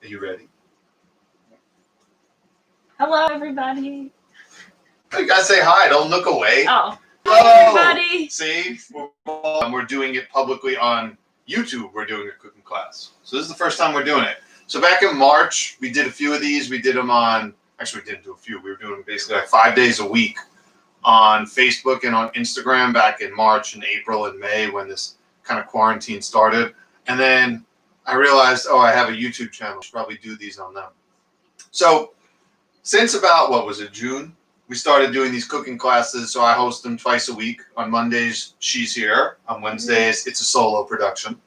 Are you ready? Hello, everybody. You gotta say hi. Don't look away. Oh, hello, everybody. See, we're doing it publicly on YouTube. We're doing a cooking class. So this is the first time we're doing it. So back in March, we did a few of these. We did them on, actually we didn't do a few. We were doing basically like 5 days a week on Facebook and on Instagram back in March and April and May when this kind of quarantine started. And then I realized, oh, I have a YouTube channel. I should probably do these on them. So since about, what was it, June? We started doing these cooking classes, so I host them twice a week. On Mondays, she's here. On Wednesdays, it's a solo production.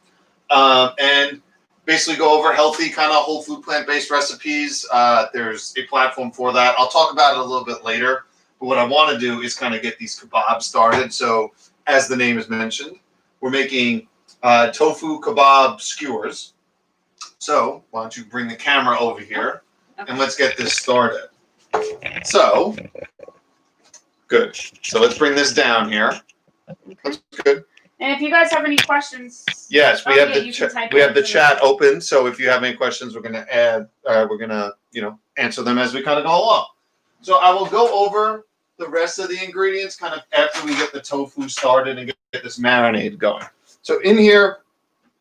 And basically go over healthy, kind of whole food, plant-based recipes. There's a platform for that. I'll talk about it a little bit later. But what I want to do is kind of get these kebabs started. So as the name is mentioned, we're making tofu kebab skewers. So why don't you bring the camera over here and let's get this started. So, good. So let's bring this down here. That's good. And if you guys have any questions, yes, we have the chat open. So if you have any questions, we're going to add. We're going to answer them as we kind of go along. So I will go over the rest of the ingredients kind of after we get the tofu started and get this marinade going. So in here,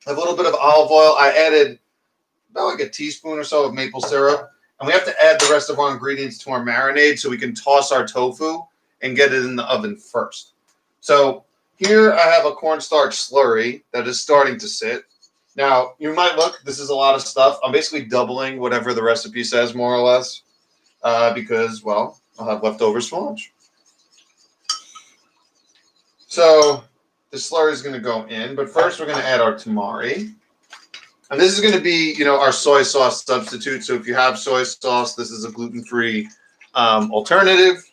a little bit of olive oil. I added about like a teaspoon or so of maple syrup. And we have to add the rest of our ingredients to our marinade so we can toss our tofu and get it in the oven first. So here I have a cornstarch slurry that is starting to sit. Now, you might look, this is a lot of stuff. I'm basically doubling whatever the recipe says, more or less, because, well, I'll have leftovers for lunch. So the slurry is going to go in, but first we're going to add our tamari. And this is going to be, our soy sauce substitute. So if you have soy sauce, this is a gluten-free alternative.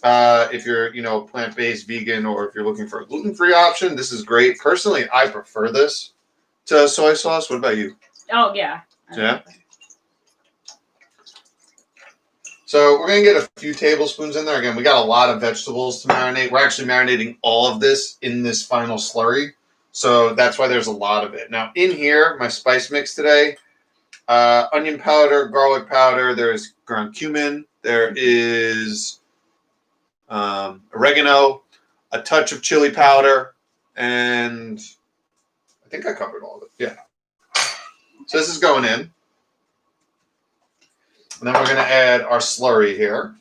If you're, plant-based, vegan, or if you're looking for a gluten-free option, this is great. Personally, I prefer this to soy sauce. What about you? Oh, yeah. Yeah? So we're going to get a few tablespoons in there. Again, we got a lot of vegetables to marinate. We're actually marinating all of this in this final slurry. So that's why there's a lot of it. Now, in here, my spice mix today, onion powder, garlic powder, there's ground cumin, there is oregano, a touch of chili powder, and I think I covered all of it. Yeah. So this is going in. And then we're going to add our slurry here.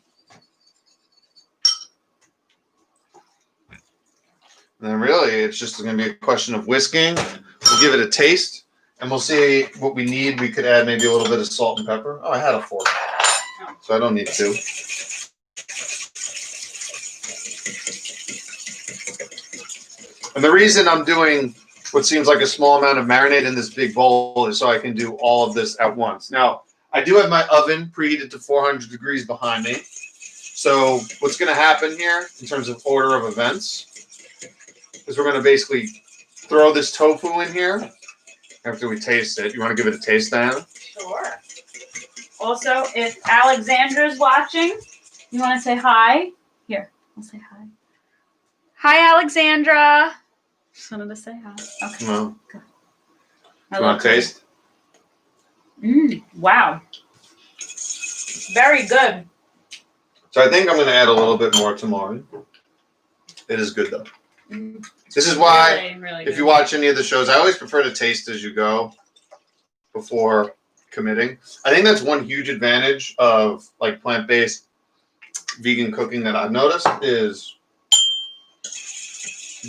And then really, it's just going to be a question of whisking. We'll give it a taste, and we'll see what we need. We could add maybe a little bit of salt and pepper. Oh, I had a fork, so I don't need to. And the reason I'm doing what seems like a small amount of marinade in this big bowl is so I can do all of this at once. Now, I do have my oven preheated to 400 degrees behind me. So what's going to happen here in terms of order of events is we're going to basically throw this tofu in here after we taste it. You want to give it a taste, Diana? Sure. Also, if Alexandra's watching, you want to say hi? Here, I'll say hi. Hi, Alexandra. Just wanted to say hi. Okay. No. Good. You want to taste? Wow. Very good. So I think I'm going to add a little bit more tamari. It is good, though. This is why, really if you watch any of the shows, I always prefer to taste as you go before committing. I think that's one huge advantage of like plant-based vegan cooking that I've noticed is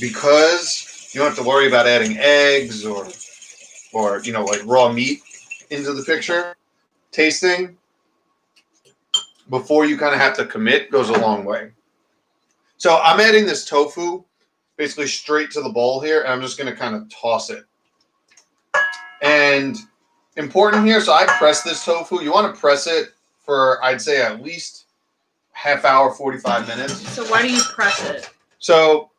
because you don't have to worry about adding eggs or like raw meat into the picture. Tasting before you kind of have to commit goes a long way. So I'm adding this tofu basically straight to the bowl here, and I'm just going to kind of toss it. And important here, so I press this tofu. You want to press it for, I'd say, at least half hour, 45 minutes. So why do you press it? So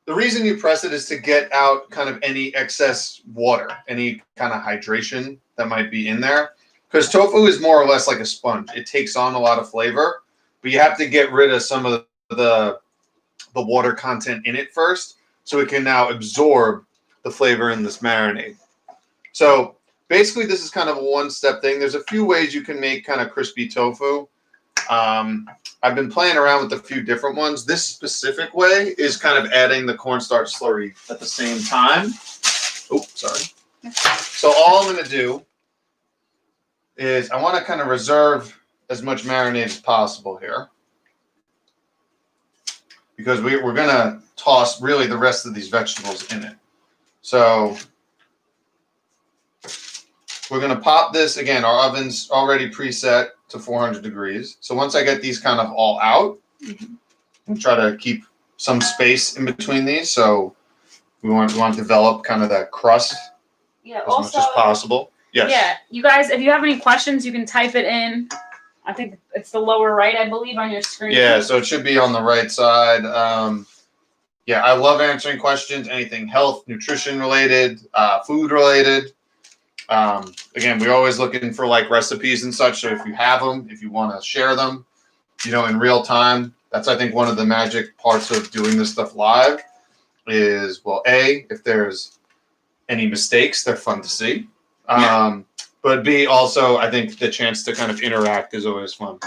the reason you press it is to get out kind of any excess water, any kind of hydration that might be in there. Because tofu is more or less like a sponge. It takes on a lot of flavor, but you have to get rid of some of the water content in it first so it can now absorb the flavor in this marinade. So basically this is kind of a one-step thing. There's a few ways you can make kind of crispy tofu. I've been playing around with a few different ones. This specific way is kind of adding the cornstarch slurry at the same time. Oh, sorry. So all I'm going to do is I want to kind of reserve as much marinade as possible here, because we're going to toss really the rest of these vegetables in it. So we're going to pop this. Again, our oven's already preset to 400 degrees. So once I get these kind of all out, we'll try to keep some space in between these. So we want to develop kind of that crust as much as possible. Yes. Yeah, you guys, if you have any questions, you can type it in. I think it's the lower right, I believe, on your screen. Yeah, so it should be on the right side. Yeah, I love answering questions, anything health, nutrition related, food related. Again, we're always looking for like recipes and such. So if you have them, if you want to share them, in real time, that's, I think, one of the magic parts of doing this stuff live is, well, A, if there's any mistakes, they're fun to see. But B, also, I think the chance to kind of interact is always fun.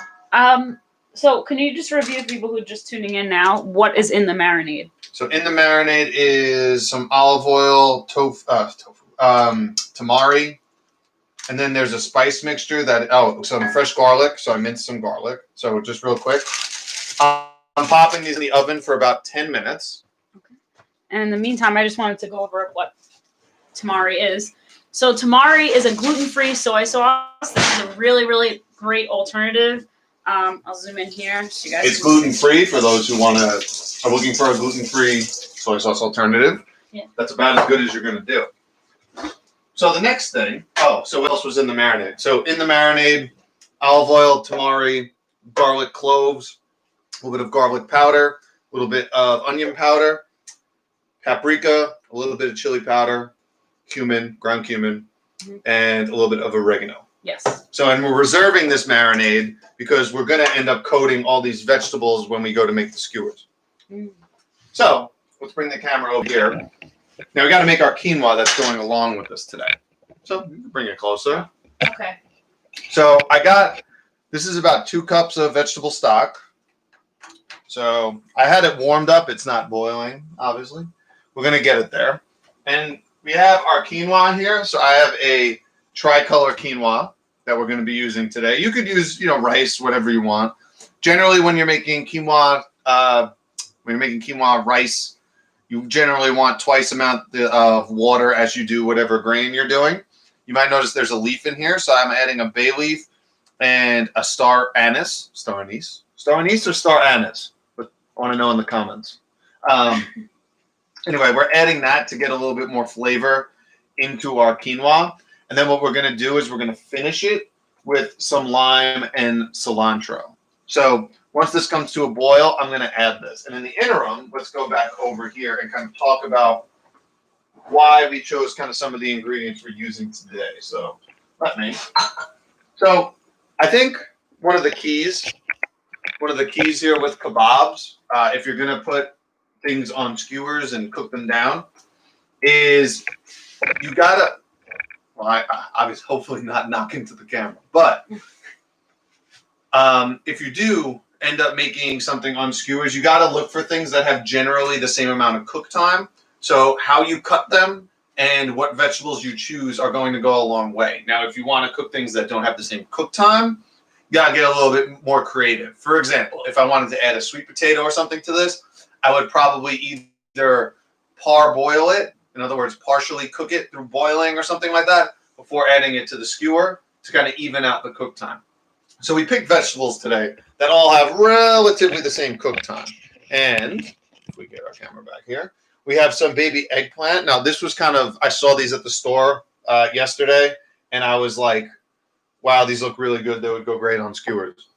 So can you just review for people who are just tuning in now, what is in the marinade? So in the marinade is some olive oil, tofu, tamari, and then there's a spice mixture some fresh garlic. So I minced some garlic. So just real quick, I'm popping these in the oven for about 10 minutes. Okay. And in the meantime, I just wanted to go over what tamari is. So tamari is a gluten-free soy sauce. This is a really, really great alternative. I'll zoom in here so you guys. It's gluten-free for those who are looking for a gluten-free soy sauce alternative. Yeah. That's about as good as you're going to do. So the next thing, so what else was in the marinade? So in the marinade, olive oil, tamari, garlic cloves, a little bit of garlic powder, a little bit of onion powder, paprika, a little bit of chili powder, cumin, ground cumin, and a little bit of oregano. Yes. So, and we're reserving this marinade because we're going to end up coating all these vegetables when we go to make the skewers. So let's bring the camera over here. Now we got to make our quinoa that's going along with this today. So you can bring it closer. Okay. So this is about 2 cups of vegetable stock. So I had it warmed up. It's not boiling, obviously. We're going to get it there. And we have our quinoa here. So I have a tricolor quinoa that we're going to be using today. You could use, rice, whatever you want. Generally, when you're making quinoa, rice, you generally want twice the amount of water as you do whatever grain you're doing. You might notice there's a leaf in here, so I'm adding a bay leaf and a star anise. Star anise or star anise? But I want to know in the comments. Anyway, we're adding that to get a little bit more flavor into our quinoa. And then what we're going to do is we're going to finish it with some lime and cilantro. So once this comes to a boil, I'm going to add this. And in the interim, let's go back over here and kind of talk about why we chose kind of some of the ingredients we're using today. So So I think one of the keys here with kebabs, if you're going to put things on skewers and cook them down, is you got to, I was hopefully not knocking to the camera, but if you do end up making something on skewers, you got to look for things that have generally the same amount of cook time. So how you cut them and what vegetables you choose are going to go a long way. Now, if you want to cook things that don't have the same cook time, you got to get a little bit more creative. For example, if I wanted to add a sweet potato or something to this, I would probably either parboil it, in other words, partially cook it through boiling or something like that, before adding it to the skewer to kind of even out the cook time. So we picked vegetables today that all have relatively the same cook time. And if we get our camera back here, we have some baby eggplant. Now, this was I saw these at the store yesterday, and I was like, wow, these look really good. They would go great on skewers.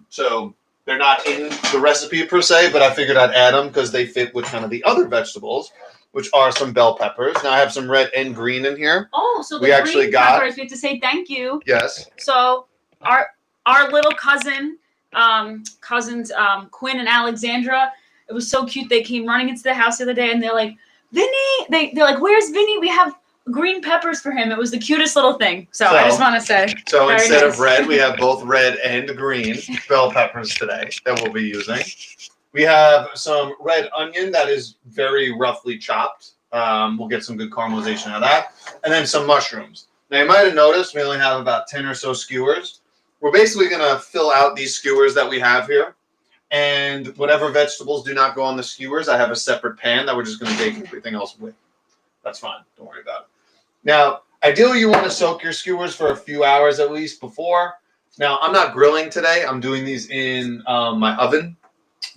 So they're not in the recipe per se, but I figured I'd add them because they fit with kind of the other vegetables, which are some bell peppers. Now I have some red and green in here. Oh, so the green peppers, we have to say thank you. Yes. So our little cousins, Quinn and Alexandra, it was so cute. They came running into the house the other day and they're like, Vinny, they're like, where's Vinny? We have green peppers for him. It was the cutest little thing. So I just want to say. So very instead nice. of red, we have both red and green bell peppers today that we'll be using. We have some red onion that is very roughly chopped. We'll get some good caramelization out of that. And then some mushrooms. Now, you might have noticed we only have about 10 or so skewers. We're basically going to fill out these skewers that we have here. And whatever vegetables do not go on the skewers, I have a separate pan that we're just going to bake everything else with. That's fine. Don't worry about it. Now, ideally, you want to soak your skewers for a few hours at least before. Now, I'm not grilling today. I'm doing these in my oven.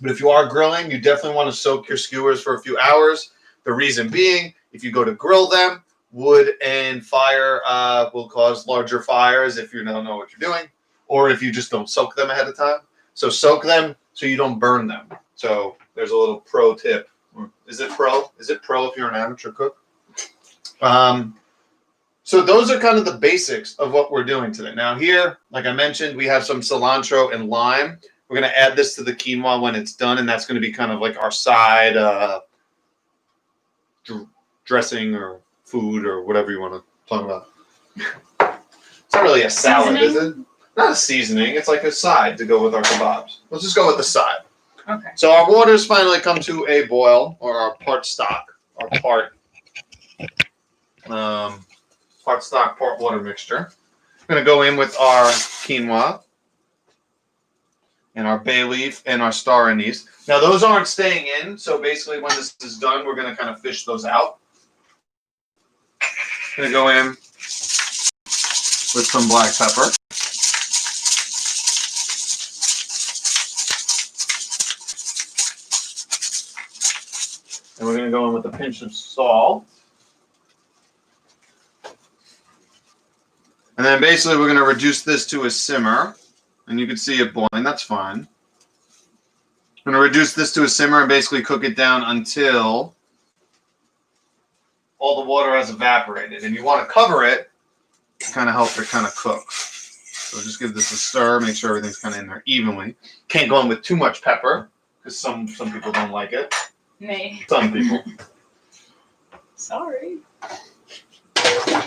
But if you are grilling, you definitely want to soak your skewers for a few hours. The reason being, if you go to grill them, wood and fire will cause larger fires if you don't know what you're doing, or if you just don't soak them ahead of time. So soak them so you don't burn them. So there's a little pro tip. Is it pro? Is it pro if you're an amateur cook? So those are kind of the basics of what we're doing today. Now here, like I mentioned, we have some cilantro and lime. We're going to add this to the quinoa when it's done, and that's going to be kind of like our side dressing or food or whatever you want to talk about. It's not really a salad, is it? Not a seasoning. It's like a side to go with our kebabs. Let's just go with the side. Okay. So our water's finally come to a boil, or our part stock, our part stock, part water mixture. We're going to go in with our quinoa and our bay leaf and our star anise. Now, those aren't staying in, so basically when this is done, we're going to kind of fish those out. Going to go in with some black pepper. And we're going to go in with a pinch of salt. And then basically we're going to reduce this to a simmer. And you can see it boiling. That's fine. I'm going to reduce this to a simmer and basically cook it down until all the water has evaporated. And you want to cover it to kind of help it kind of cook. So just give this a stir. Make sure everything's kind of in there evenly. Can't go in with too much pepper because some people don't like it. Me. Some people. Sorry.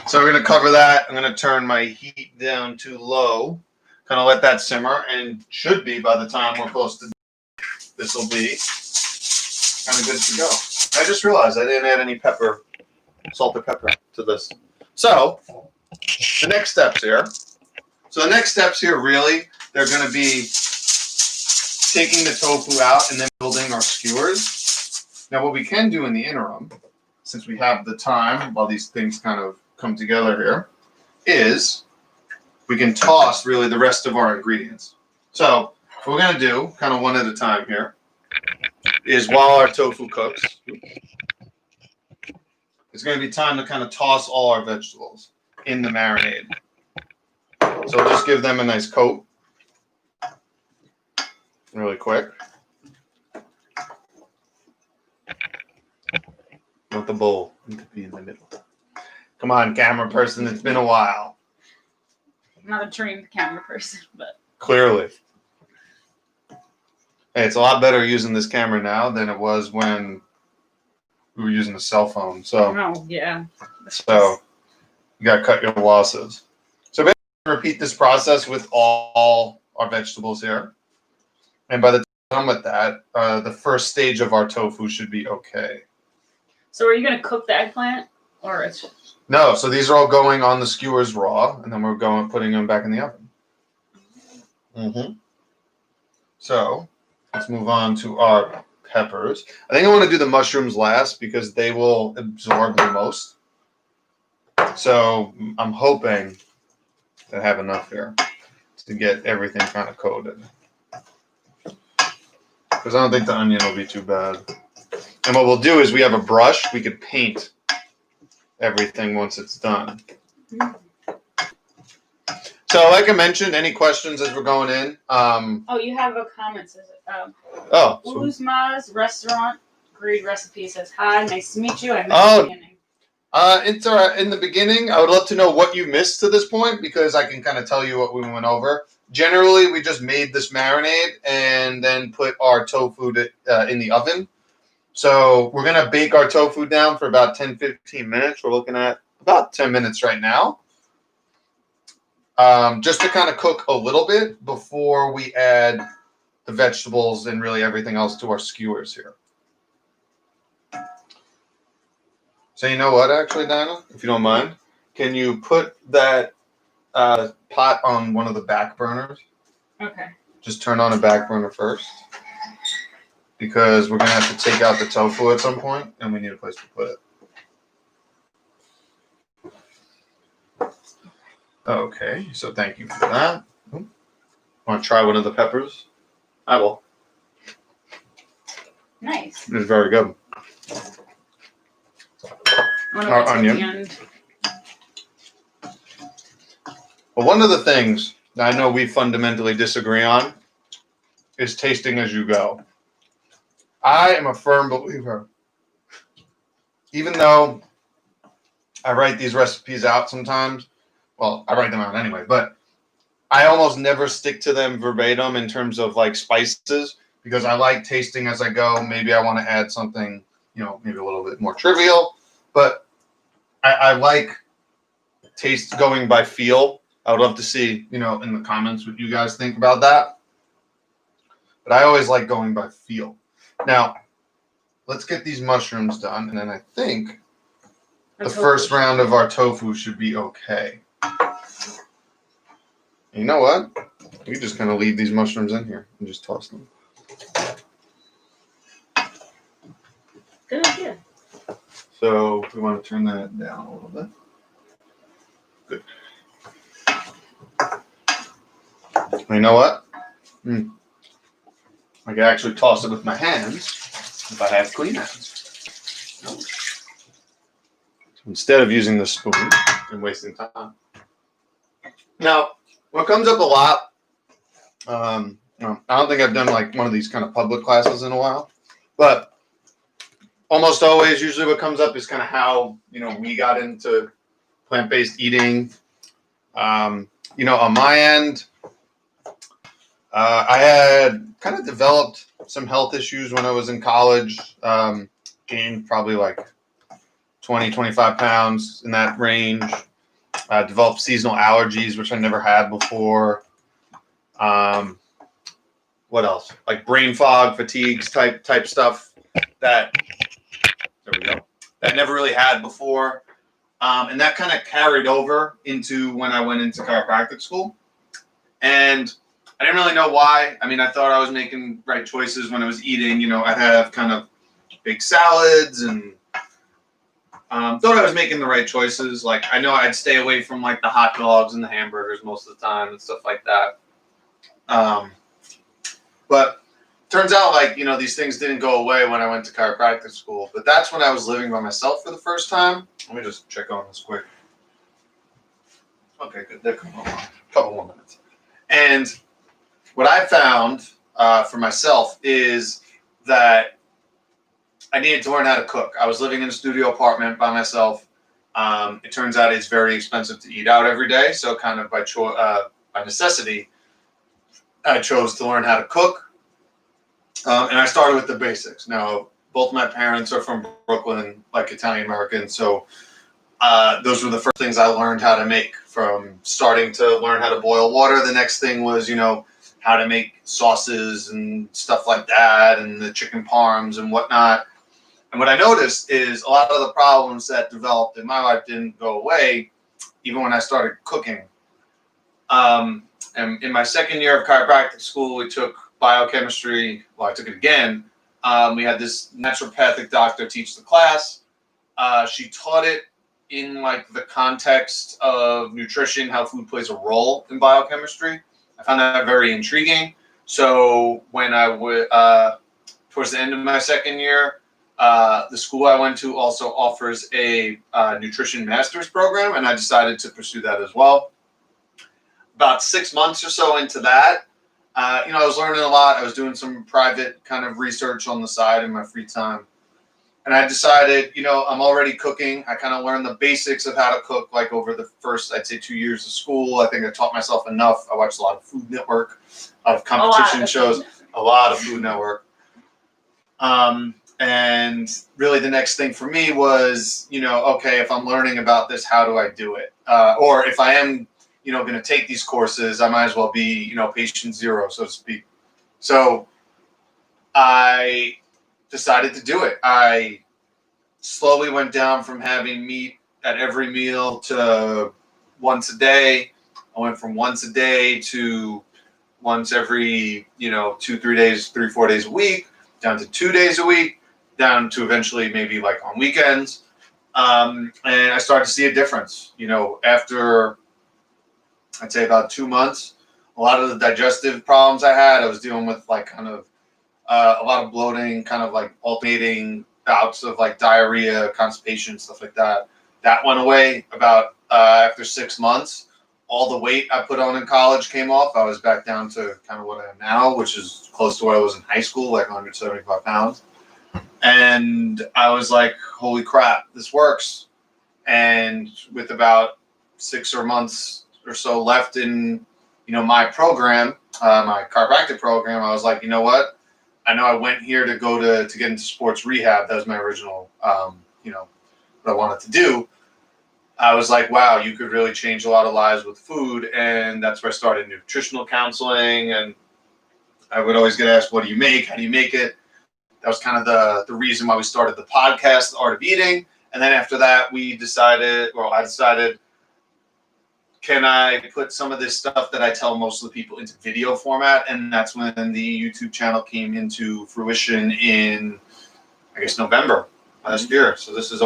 So we're going to cover that. I'm going to turn my heat down to low. Kind of let that simmer, and should be by the time we're close to this will be kind of good to go. I just realized I didn't add any pepper, salt or pepper to this. So the next steps here. So the next steps here really, they're going to be taking the tofu out and then building our skewers. Now what we can do in the interim, since we have the time while these things kind of come together here, is we can toss really the rest of our ingredients. So what we're going to do, kind of one at a time here, is while our tofu cooks, it's going to be time to kind of toss all our vegetables in the marinade. So we'll just give them a nice coat really quick. Want the bowl to be in the middle. Come on, camera person, it's been a while. I'm not a trained camera person, but Clearly. Hey, it's a lot better using this camera now than it was when we were using a cell phone. So, yeah. So you got to cut your losses. So basically, repeat this process with all our vegetables here. And by the time I'm done with that, the first stage of our tofu should be okay. So are you going to cook the eggplant? Or it's just... No, so these are all going on the skewers raw, and then we're putting them back in the oven. So let's move on to our peppers. I think I want to do the mushrooms last because they will absorb the most. So I'm hoping to have enough here to get everything kind of coated. Because I don't think the onion will be too bad. And what we'll do is we have a brush. We could paint everything once it's done. So like I mentioned, any questions as we're going in? Oh, you have a comment. Says Uzma's Restaurant Greed Recipe says, hi, nice to meet you. I missed the beginning. In the beginning, I would love to know what you missed to this point because I can kind of tell you what we went over. Generally, we just made this marinade and then put our tofu in the oven. So we're going to bake our tofu down for about 10-15 minutes. We're looking at about 10 minutes right now. Just to kind of cook a little bit before we add the vegetables and really everything else to our skewers here. So you know what, actually, Dinah, if you don't mind, can you put that pot on one of the back burners? Okay. Just turn on a back burner first, because we're going to have to take out the tofu at some point, and we need a place to put it. Okay, so thank you for that. Want to try one of the peppers? I will. Nice. It's very good. Our onion. Well, one of the things that I know we fundamentally disagree on is tasting as you go. I am a firm believer, even though I write these recipes out sometimes, well, I write them out anyway, but I almost never stick to them verbatim in terms of like spices, because I like tasting as I go. Maybe I want to add something, you know, maybe a little bit more trivial, but I like taste going by feel. I would love to see, you know, in the comments what you guys think about that. But I always like going by feel. Now, let's get these mushrooms done, and then I think the first round of our tofu should be okay. You know what? We just kind of leave these mushrooms in here and just toss them. Good idea. So we want to turn that down a little bit. Good. You know what? I can actually toss it with my hands if I have clean hands. So instead of using the spoon and wasting time. Now, what comes up a lot, I don't think I've done like one of these kind of public classes in a while, but almost always, usually what comes up is kind of how, you know, we got into plant-based eating. You know, on my end, I had kind of developed some health issues when I was in college, gained probably like 20, 25 pounds in that range. Developed seasonal allergies, which I never had before. What else? Like brain fog, fatigues type stuff that, there we go, that I never really had before. And that kind of carried over into when I went into chiropractic school. And I didn't really know why. I mean, I thought I was making right choices when I was eating. You know, I'd have kind of big salads and thought I was making the right choices. Like, I know I'd stay away from like the hot dogs and the hamburgers most of the time and stuff like that. But turns out, like, you know, these things didn't go away when I went to chiropractic school. But that's when I was living by myself for the first time. Let me just check on this quick. Okay, good. There, come on. A couple more minutes. And what I found for myself is that I needed to learn how to cook. I was living in a studio apartment by myself. It turns out it's very expensive to eat out every day. So kind of by necessity, I chose to learn how to cook. And I started with the basics. Now, both my parents are from Brooklyn, like Italian American. So those were the first things I learned how to make, from starting to learn how to boil water. The next thing was, you know, how to make sauces and stuff like that, and the chicken parms and whatnot. And what I noticed is a lot of the problems that developed in my life didn't go away, even when I started cooking. And in my second year of chiropractic school, we took biochemistry. Well, I took it again. We had this naturopathic doctor teach the class. She taught it in like the context of nutrition, how food plays a role in biochemistry. I found that very intriguing. So when I would, towards the end of my second year, the school I went to also offers a nutrition master's program, and I decided to pursue that as well. About 6 months or so into that, you know, I was learning a lot. I was doing some private kind of research on the side in my free time. And I decided, you know, I'm already cooking. I kind of learned the basics of how to cook, like over the first, I'd say, 2 years of school. I think I taught myself enough. I watched a lot of Food Network, a lot of competition shows, a lot of Food Network. And really the next thing for me was, okay, if I'm learning about this, how do I do it? Or if I am, going to take these courses, I might as well be, patient zero, so to speak. So I decided to do it. I slowly went down from having meat at every meal to once a day. I went from once a day to once every, 2-3 days, 3-4 days a week, down to 2 days a week, down to eventually maybe like on weekends. And I started to see a difference, after I'd say about 2 months. A lot of the digestive problems I had, I was dealing with like kind of a lot of bloating, kind of like alternating bouts of like diarrhea, constipation, stuff like that. That went away about after 6 months. All the weight I put on in college came off. I was back down to kind of what I am now, which is close to what I was in high school, like 175 pounds. And I was like, holy crap, this works. And with about 6 months or so left in, my program, my chiropractic program, I was like, you know what? I know I went here to go to get into sports rehab. That was my original, what I wanted to do. I was like, wow, you could really change a lot of lives with food. And that's where I started nutritional counseling. And I would always get asked, what do you make? How do you make it? That was kind of the reason why we started the podcast, The Art of Eating. And then after that, I decided, can I put some of this stuff that I tell most of the people into video format? And that's when the YouTube channel came into fruition in, I guess, November last year. So this is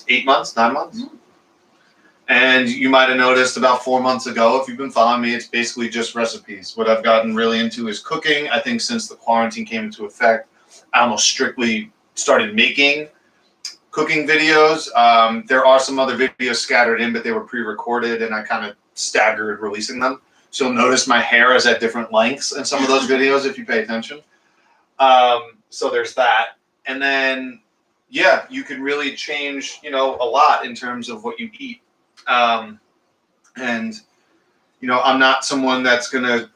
8 months, 9 months. Mm-hmm. And you might have noticed about 4 months ago, if you've been following me, it's basically just recipes. What I've gotten really into is cooking. I think since the quarantine came into effect, I almost strictly started making cooking videos. There are some other videos scattered in, but they were pre-recorded, and I kind of staggered releasing them. So you'll notice my hair is at different lengths in some of those videos if you pay attention. So there's that. And then, yeah, you can really change, a lot in terms of what you eat. And, I'm not someone that's going to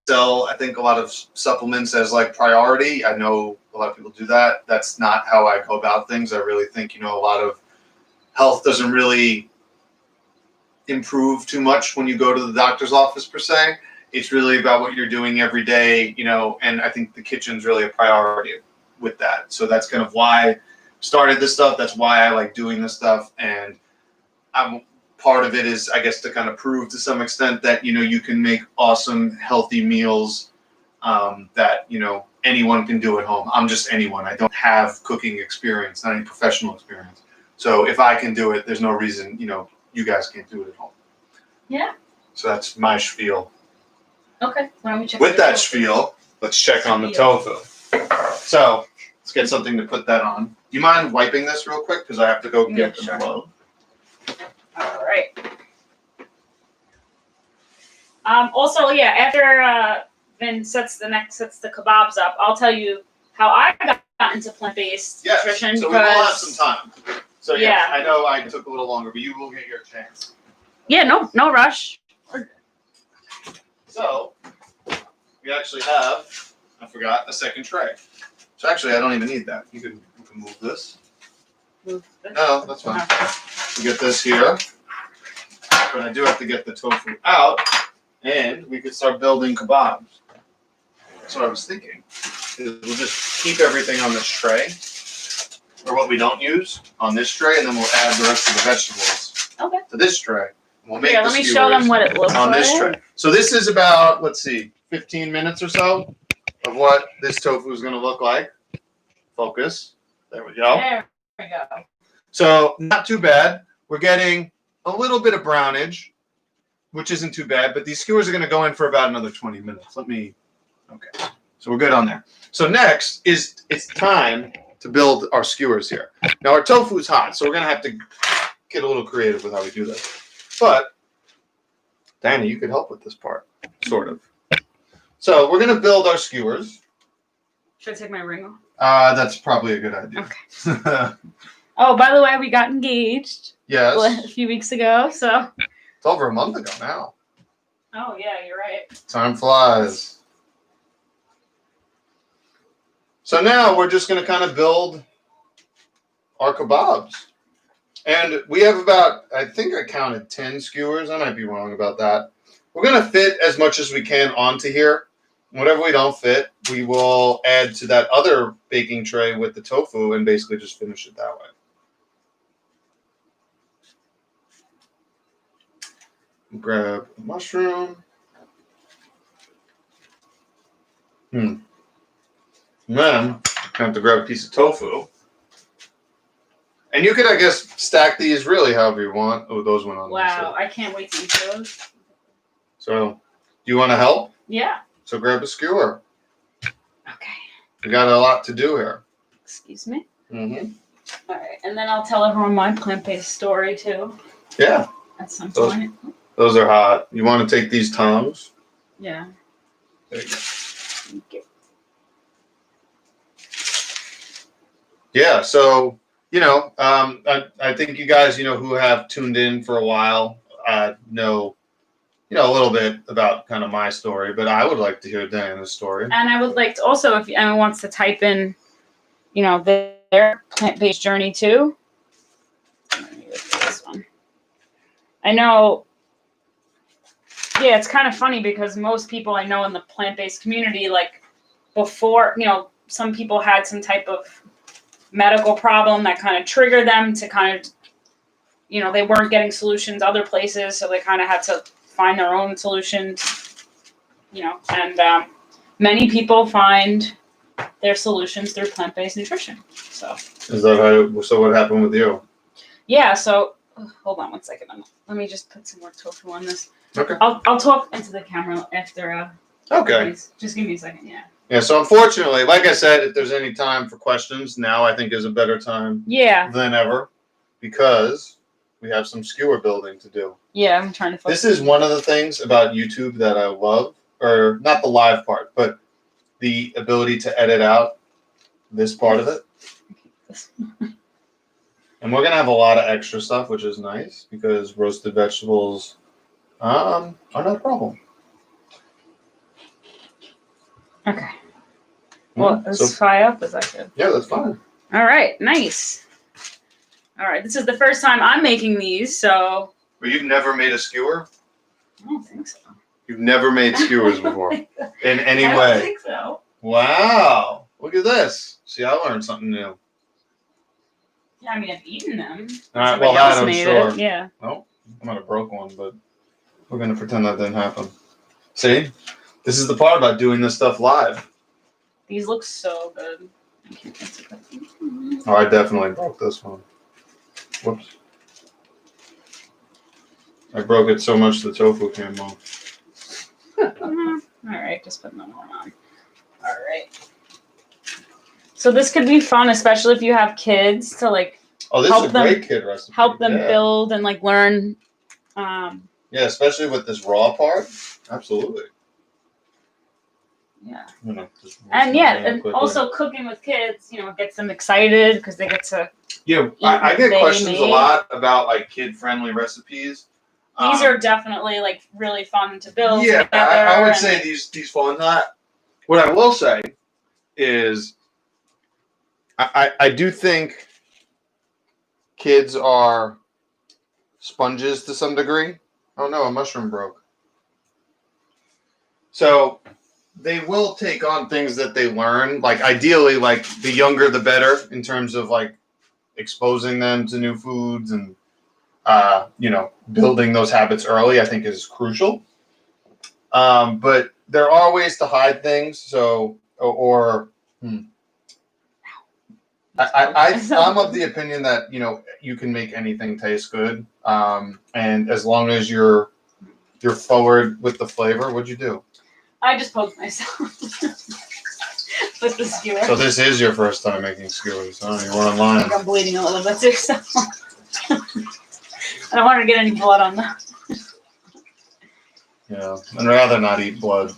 sell, I think, a lot of supplements as like priority. I know a lot of people do that. That's not how I go about things. I really think, a lot of health doesn't really improve too much when you go to the doctor's office per se. It's really about what you're doing every day, and I think the kitchen's really a priority with that. So that's kind of why I started this stuff. That's why I like doing this stuff. And part of it is, I guess, to kind of prove to some extent that, you can make awesome, healthy meals that, anyone can do at home. I'm just anyone. I don't have cooking experience, not any professional experience. So if I can do it, there's no reason, you guys can't do it at home. Yeah. So that's my spiel. Okay. Why don't we check with that spiel, let's check on the tofu. So let's get something to put that on. Do you mind wiping this real quick? Because I have to go get them low. All right. Also, yeah, after Vin sets the kebabs up, I'll tell you how I got into plant-based nutrition. So we will have some time. So yeah, I know I took a little longer, but you will get your chance. Yeah, no rush. So we actually have, I forgot, a second tray. So actually, I don't even need that. You can move this. Move this? No, that's fine. We get this here, but I do have to get the tofu out, and we could start building kebabs. That's what I was thinking. We'll just keep everything on this tray, or what we don't use on this tray, and then we'll add the rest of the vegetables to this tray. We'll make let me show them what it looks on like. This tray. So this is about, 15 minutes or so of what this tofu is going to look like. Focus. There we go. There we go. So not too bad. We're getting a little bit of brownage, which isn't too bad, but these skewers are going to go in for about another 20 minutes. Okay. So we're good on there. So next it's time to build our skewers here. Now our tofu is hot, so we're going to have to get a little creative with how we do this. But Diana, you could help with this part, sort of. So we're going to build our skewers. Should I take my ring off? That's probably a good idea. Okay. Oh, by the way, we got engaged. Yes. A few weeks ago, so. It's over a month ago now. Oh, yeah, you're right. Time flies. So now we're just going to kind of build our kebabs. And we have about, I think I counted 10 skewers. I might be wrong about that. We're going to fit as much as we can onto here. Whatever we don't fit, we will add to that other baking tray with the tofu and basically just finish it that way. Grab a mushroom. And then I have to grab a piece of tofu. And you could, I guess, stack these really however you want. Oh, those went on. Wow, I can't wait to eat those. So, do you want to help? Yeah. So grab a skewer. Okay. We got a lot to do here. Excuse me. Mm-hmm. All right, and then I'll tell everyone my plant-based story too. Yeah. At some point. Those are hot. You want to take these tongs? Yeah. There you go. Thank you. Yeah, so, I think you guys, who have tuned in for a while, know, a little bit about kind of my story, but I would like to hear Diana's story. And I would like to also, if anyone wants to type in, their plant-based journey too. Let me look at this one. I know, yeah, it's kind of funny because most people I know in the plant-based community, like before, some people had some type of medical problem that kind of triggered them to kind of, they weren't getting solutions other places, so they kind of had to find their own solutions, and many people find their solutions through plant-based nutrition. So is that so what happened with you? Yeah, so hold on one second. Let me just put some more tofu on this. Okay. I'll talk into the camera after. Okay. Please. Just give me a second, yeah. Yeah, so unfortunately, like I said, if there's any time for questions, now I think is a better time than ever because we have some skewer building to do. Yeah, I'm trying to focus. This is one of the things about YouTube that I love, or not the live part, but the ability to edit out this part of it. And we're going to have a lot of extra stuff, which is nice because roasted vegetables are not a problem. Okay. Well, let's fry up. Is that good? Yeah, that's fine. All right. Nice. All right. This is the first time I'm making these, so. But you've never made a skewer? I don't think so. You've never made skewers before in any way? I don't think so. Wow. Look at this. See, I learned something new. Yeah, I mean, I've eaten them. All right, well, that I'm sure. Yeah. Oh, I might have broke one, but we're going to pretend that didn't happen. See? This is the part about doing this stuff live. These look so good. I can't get to them. Oh, I definitely broke this one. Whoops. I broke it so much the tofu came off. All right, just put them on. All right. So this could be fun, especially if you have kids to like. Oh, this is a great kid recipe. Help them build and like learn. Yeah, especially with this raw part. Absolutely. Yeah. And also cooking with kids, gets them excited because they get to. Yeah, I get questions a lot about like kid-friendly recipes. These are definitely like really fun to build. Yeah, I would say these fall into that. What I will say is, I do think kids are sponges to some degree. Oh no, a mushroom broke. So they will take on things that they learn. Like ideally, like the younger the better in terms of like exposing them to new foods and building those habits early, I think is crucial. But there are ways to hide things. So, I'm of the opinion that, you can make anything taste good. And as long as you're forward with the flavor, what'd you do? I just poked myself with the skewer. So this is your first time making skewers, huh? You weren't lying. I think I'm bleeding a little bit too, so. I don't want to get any blood on that. Yeah, I'd rather not eat blood.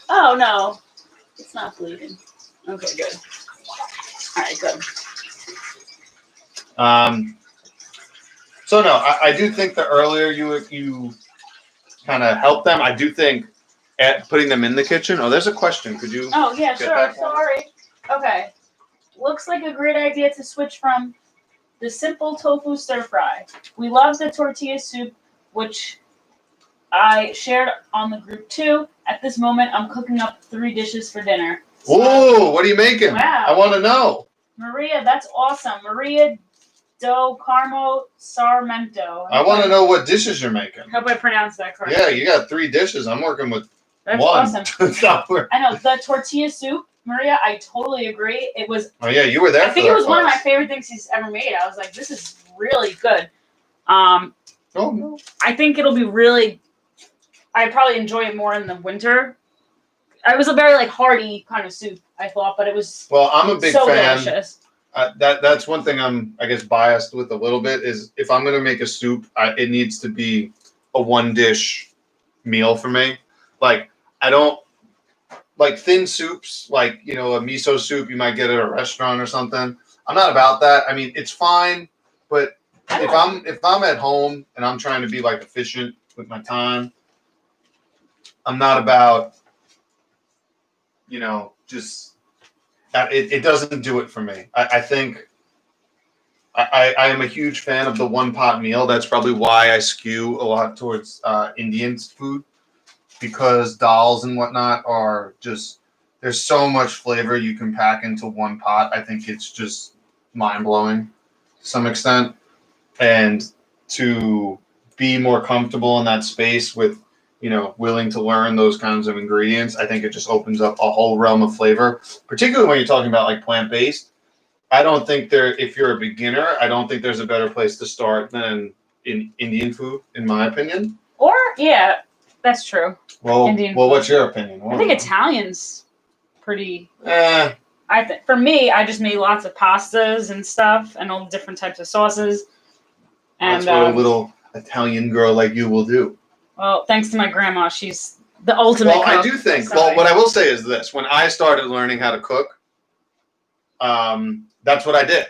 Oh, no. It's not bleeding. Okay, good. All right, good. So, no, I do think the earlier you kind of help them, I do think at putting them in the kitchen. Oh, there's a question. Could you? Oh, yeah, sure. Sorry. Okay. looks like a great idea to switch from the simple tofu stir fry. We love the tortilla soup, which I shared on the group too. At this moment, I'm cooking up 3 dishes for dinner. So, Ooh, what are you making? Wow. I want to know. Maria, that's awesome. Maria do Carmo Sarmento. I want to know what dishes you're making. Hope I pronounced that correctly. Yeah, you got 3 dishes. I'm working with That's one. awesome. So I know the tortilla soup, Maria. I totally agree. It was. oh yeah, you were there. I think it was one of my favorite things he's ever made. I was like, this is really good. Oh no. I think it'll be really. I probably enjoy it more in the winter. It was a very like hearty kind of soup, I thought, but it was. Well, I'm a big so fan. Delicious. That's one thing I'm, I guess, biased with a little bit is if I'm gonna make a soup, it needs to be a 1-dish meal for me. Like I don't like thin soups, like a miso soup you might get at a restaurant or something. I'm not about that. I mean, it's fine, but if I'm at home and I'm trying to be like efficient with my time, I'm not about just. It doesn't do it for me. I think I am a huge fan of the 1-pot meal. That's probably why I skew a lot towards Indian food, because dals and whatnot are just, there's so much flavor you can pack into 1 pot. I think it's just mind-blowing to some extent. And to be more comfortable in that space with willing to learn those kinds of ingredients, I think it just opens up a whole realm of flavor, particularly when you're talking about like plant-based. I don't think if you're a beginner, I don't think there's a better place to start than in Indian food, in my opinion. Or, yeah, that's true. Well, Indian what's your opinion? I think Italian's pretty... I think for me, I just made lots of pastas and stuff and all different types of sauces. And, that's what a little Italian girl like you will do. Well, thanks to my grandma, she's the ultimate cook. I do think, what I will say is this. When I started learning how to cook, that's what I did.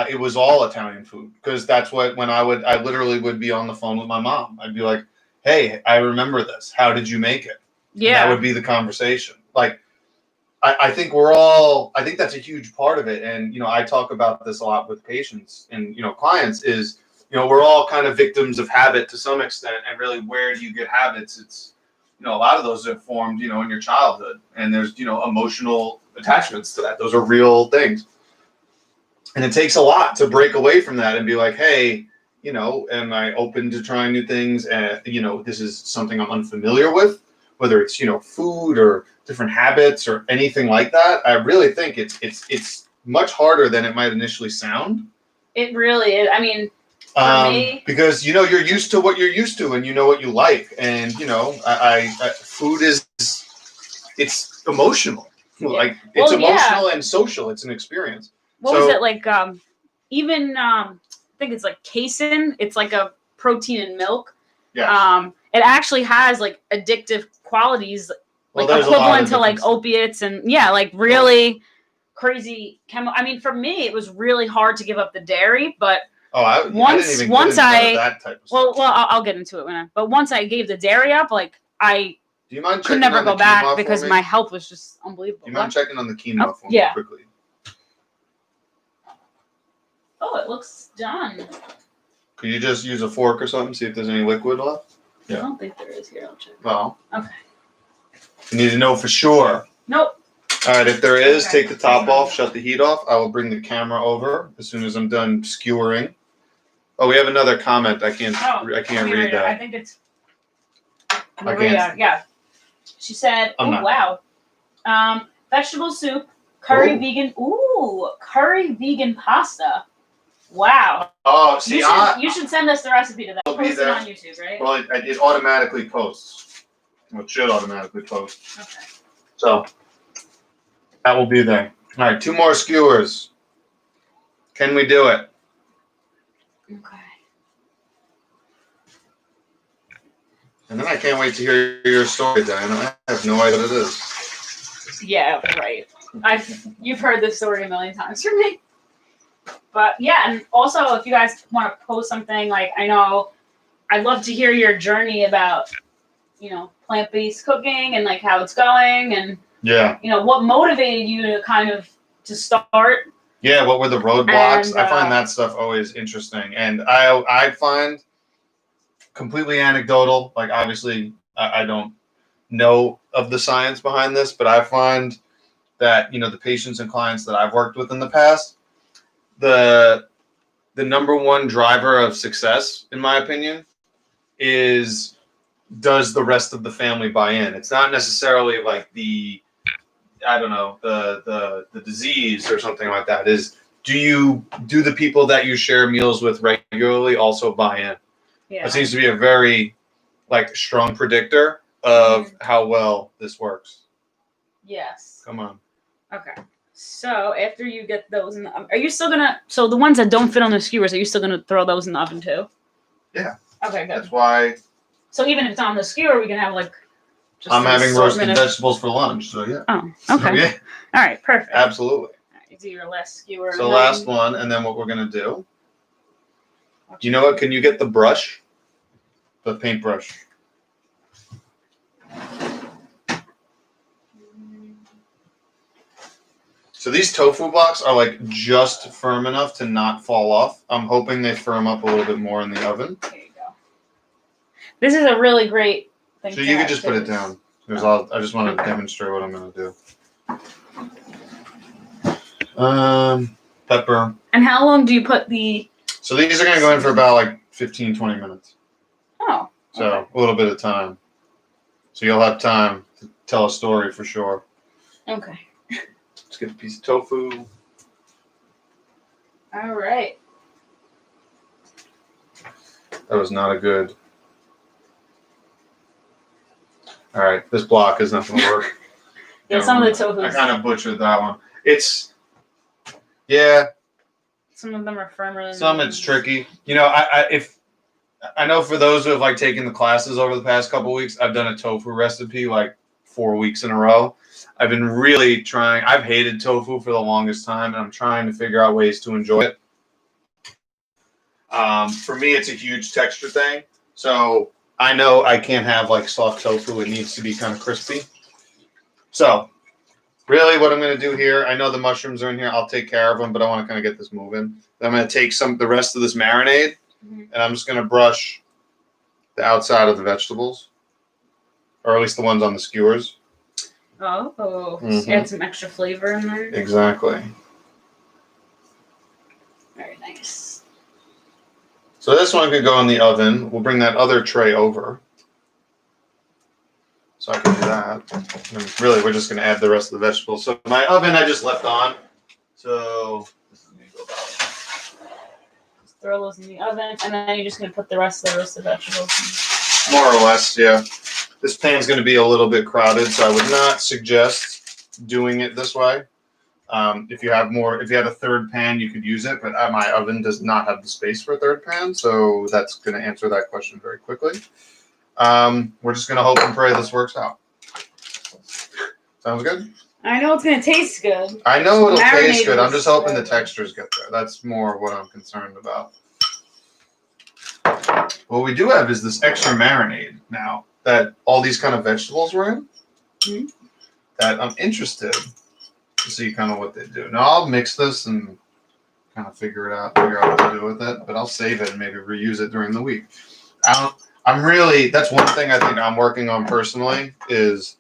It was all Italian food, because that's when I literally would be on the phone with my mom. I'd be like, hey, I remember this. How did you make it? Yeah. That would be the conversation. Like, I think I think that's a huge part of it. And, I talk about this a lot with patients and, clients is, we're all kind of victims of habit to some extent. And really, where do you get habits? It's, a lot of those are formed, in your childhood. And there's, emotional attachments to that. Those are real things. And it takes a lot to break away from that and be like, hey, am I open to trying new things? And, this is something I'm unfamiliar with, whether it's, food or different habits or anything like that. I really think it's much harder than it might initially sound. It really is. I mean, for me, because you're used to what you're used to, and you know what you like, and food it's emotional. Yeah. Like it's emotional and social. It's an experience. What was it like? Even I think it's like casein. It's like a protein in milk. Yeah. It actually has like addictive qualities, like equivalent to like opiates and like really crazy chemical. I mean, for me, it was really hard to give up the dairy, but once that type of stuff. I'll get into it but once I gave the dairy up, like I could never go back because my health was just unbelievable. Do you mind checking on the quinoa for me quickly? Oh, it looks done. Could you just use a fork or something, see if there's any liquid left? Yeah. I don't think there is. Here, I'll check. Well. Okay. You need to know for sure. Nope. All right, if there is, take the top off, shut the heat off. I will bring the camera over as soon as I'm done skewering. Oh, we have another comment. I can't read that. I think it's Maria. Yeah. She said, wow. Vegetable soup, curry vegan. Ooh, curry vegan pasta. Wow. Oh, see, you should send us the recipe to that. Post it on YouTube, right? Well, it automatically posts. Well, it should automatically post. Okay. So that will be there. All right, 2 more skewers. Can we do it? Okay. And then I can't wait to hear your story, Diana. I have no idea what it is. Yeah, right. You've heard this story a million times from me. But yeah, and also if you guys want to post something, like I know I'd love to hear your journey about, plant-based cooking and like how it's going and what motivated you to kind of to start. Yeah, what were the roadblocks? And, I find that stuff always interesting. And I find completely anecdotal, like obviously I don't know of the science behind this, but I find that, you know, the patients and clients that I've worked with in the past, the number one driver of success, in my opinion, is does the rest of the family buy in? It's not necessarily like the disease or something like that. Is do the people that you share meals with regularly also buy in? Yeah. That seems to be a very like strong predictor of how well this works. Yes. Come on. Okay. So after you get those in the oven, are you still gonna? So the ones that don't fit on the skewers, are you still gonna throw those in the oven too? Yeah. Okay, good. That's why. So even if it's on the skewer, we can have like. Just I'm having roasted of vegetables for lunch, so yeah. Oh, okay. So, yeah. All right, perfect. Absolutely. All right, do your last skewer. So last one, and then what we're gonna do. You know what? Can you get the brush? The paintbrush. So these tofu blocks are like just firm enough to not fall off. I'm hoping they firm up a little bit more in the oven. There you go. This is a really great thing. So you could just put it down. Because I just want to demonstrate what I'm going to do. Pepper. And how long do you put the... So these are going to go in for about like 15, 20 minutes. Oh. So okay. a little bit of time. So you'll have time to tell a story for sure. Okay. Let's get a piece of tofu. All right. That was not a good... All right, this block is not going to work. Yeah, some of the tofu. I kind of butchered that one. It's... Yeah. Some of them are firmer than Some it's tricky. You know, I know for those who have like taken the classes over the past couple of weeks, I've done a tofu recipe like 4 weeks in a row. I've been really trying. I've hated tofu for the longest time, and I'm trying to figure out ways to enjoy it. For me, it's a huge texture thing. So I know I can't have like soft tofu. It needs to be kind of crispy. So really what I'm going to do here, I know the mushrooms are in here. I'll take care of them, but I want to kind of get this moving. I'm going to take the rest of this marinade, and I'm just going to brush the outside of the vegetables, or at least the ones on the skewers. Oh, add some extra flavor in there. Exactly. Very nice. So this one could go in the oven. We'll bring that other tray over. So I can do that. And really, we're just going to add the rest of the vegetables. So my oven I just left on. So this is going to go about. Just throw those in the oven, and then you're just going to put the rest of the roasted vegetables in. More or less, yeah. This pan's going to be a little bit crowded, so I would not suggest doing it this way. If you had a third pan, you could use it, but my oven does not have the space for a third pan, so that's going to answer that question very quickly. We're just going to hope and pray this works out. Sounds good? I know it's going to taste good. I know it'll taste good. I'm just hoping the textures get there. That's more what I'm concerned about. What we do have is this extra marinade now that all these kind of vegetables were in. Mm-hmm. That I'm interested to see kind of what they do. Now I'll mix this and kind of figure out what to do with it, but I'll save it and maybe reuse it during the week. That's one thing I think I'm working on personally is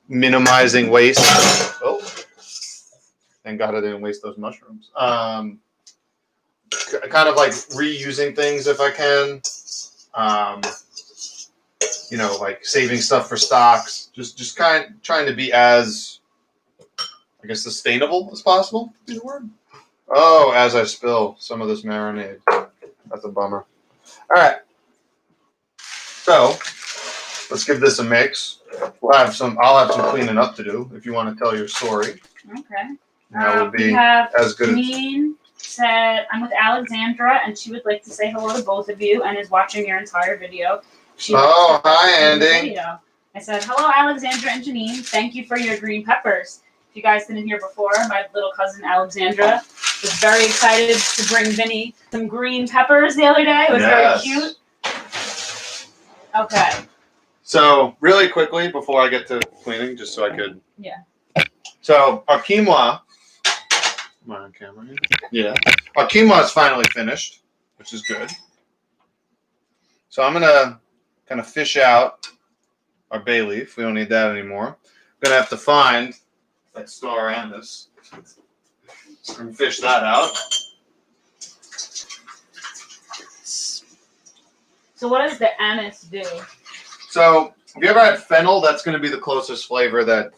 minimizing waste. Oh, thank God I didn't waste those mushrooms. Kind of like reusing things if I can. Like saving stuff for stocks. Just trying to be as, I guess, sustainable as possible. Is the word? Oh, as I spill some of this marinade. That's a bummer. All right. So let's give this a mix. I'll have some cleaning up to do if you want to tell your story. Okay. That would be we have as good. Cumin said, I'm with Alexandra, and she would like to say hello to both of you and is watching your entire video. Hi, Andy. I said, hello, Alexandra and Janine. Thank you for your green peppers. If you guys didn't hear before, my little cousin Alexandra was very excited to bring Vinny some green peppers the other day. It was very cute. Okay. So really quickly before I get to cleaning, just so I could. Yeah. So our quinoa Am I on camera? Yeah. Our quinoa is finally finished, which is good. So I'm gonna kind of fish out our bay leaf. We don't need that anymore. I'm gonna have to find that star anise and fish that out. So what does the anise do? So have you ever had fennel? That's going to be the closest flavor that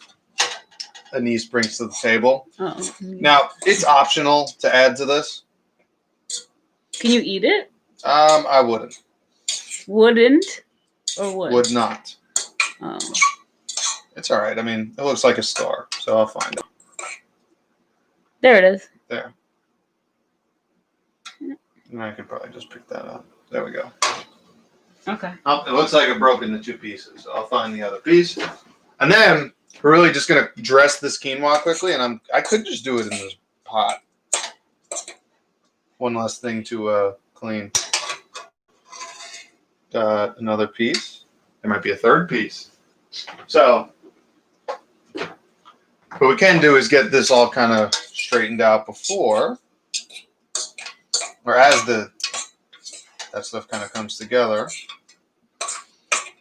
anise brings to the table. Oh. Now, it's optional to add to this. Can you eat it? I wouldn't. Wouldn't or would? Would not. Oh. It's all right. I mean, it looks like a star, so I'll find it. There it is. There. And I could probably just pick that up. There we go. Okay. Oh, it looks like it broke into 2 pieces. So I'll find the other piece. And then we're really just going to dress this quinoa quickly, and I could just do it in this pot. One last thing to clean. Got another piece. There might be a third piece. So what we can do is get this all kind of straightened out before, or as that stuff kind of comes together.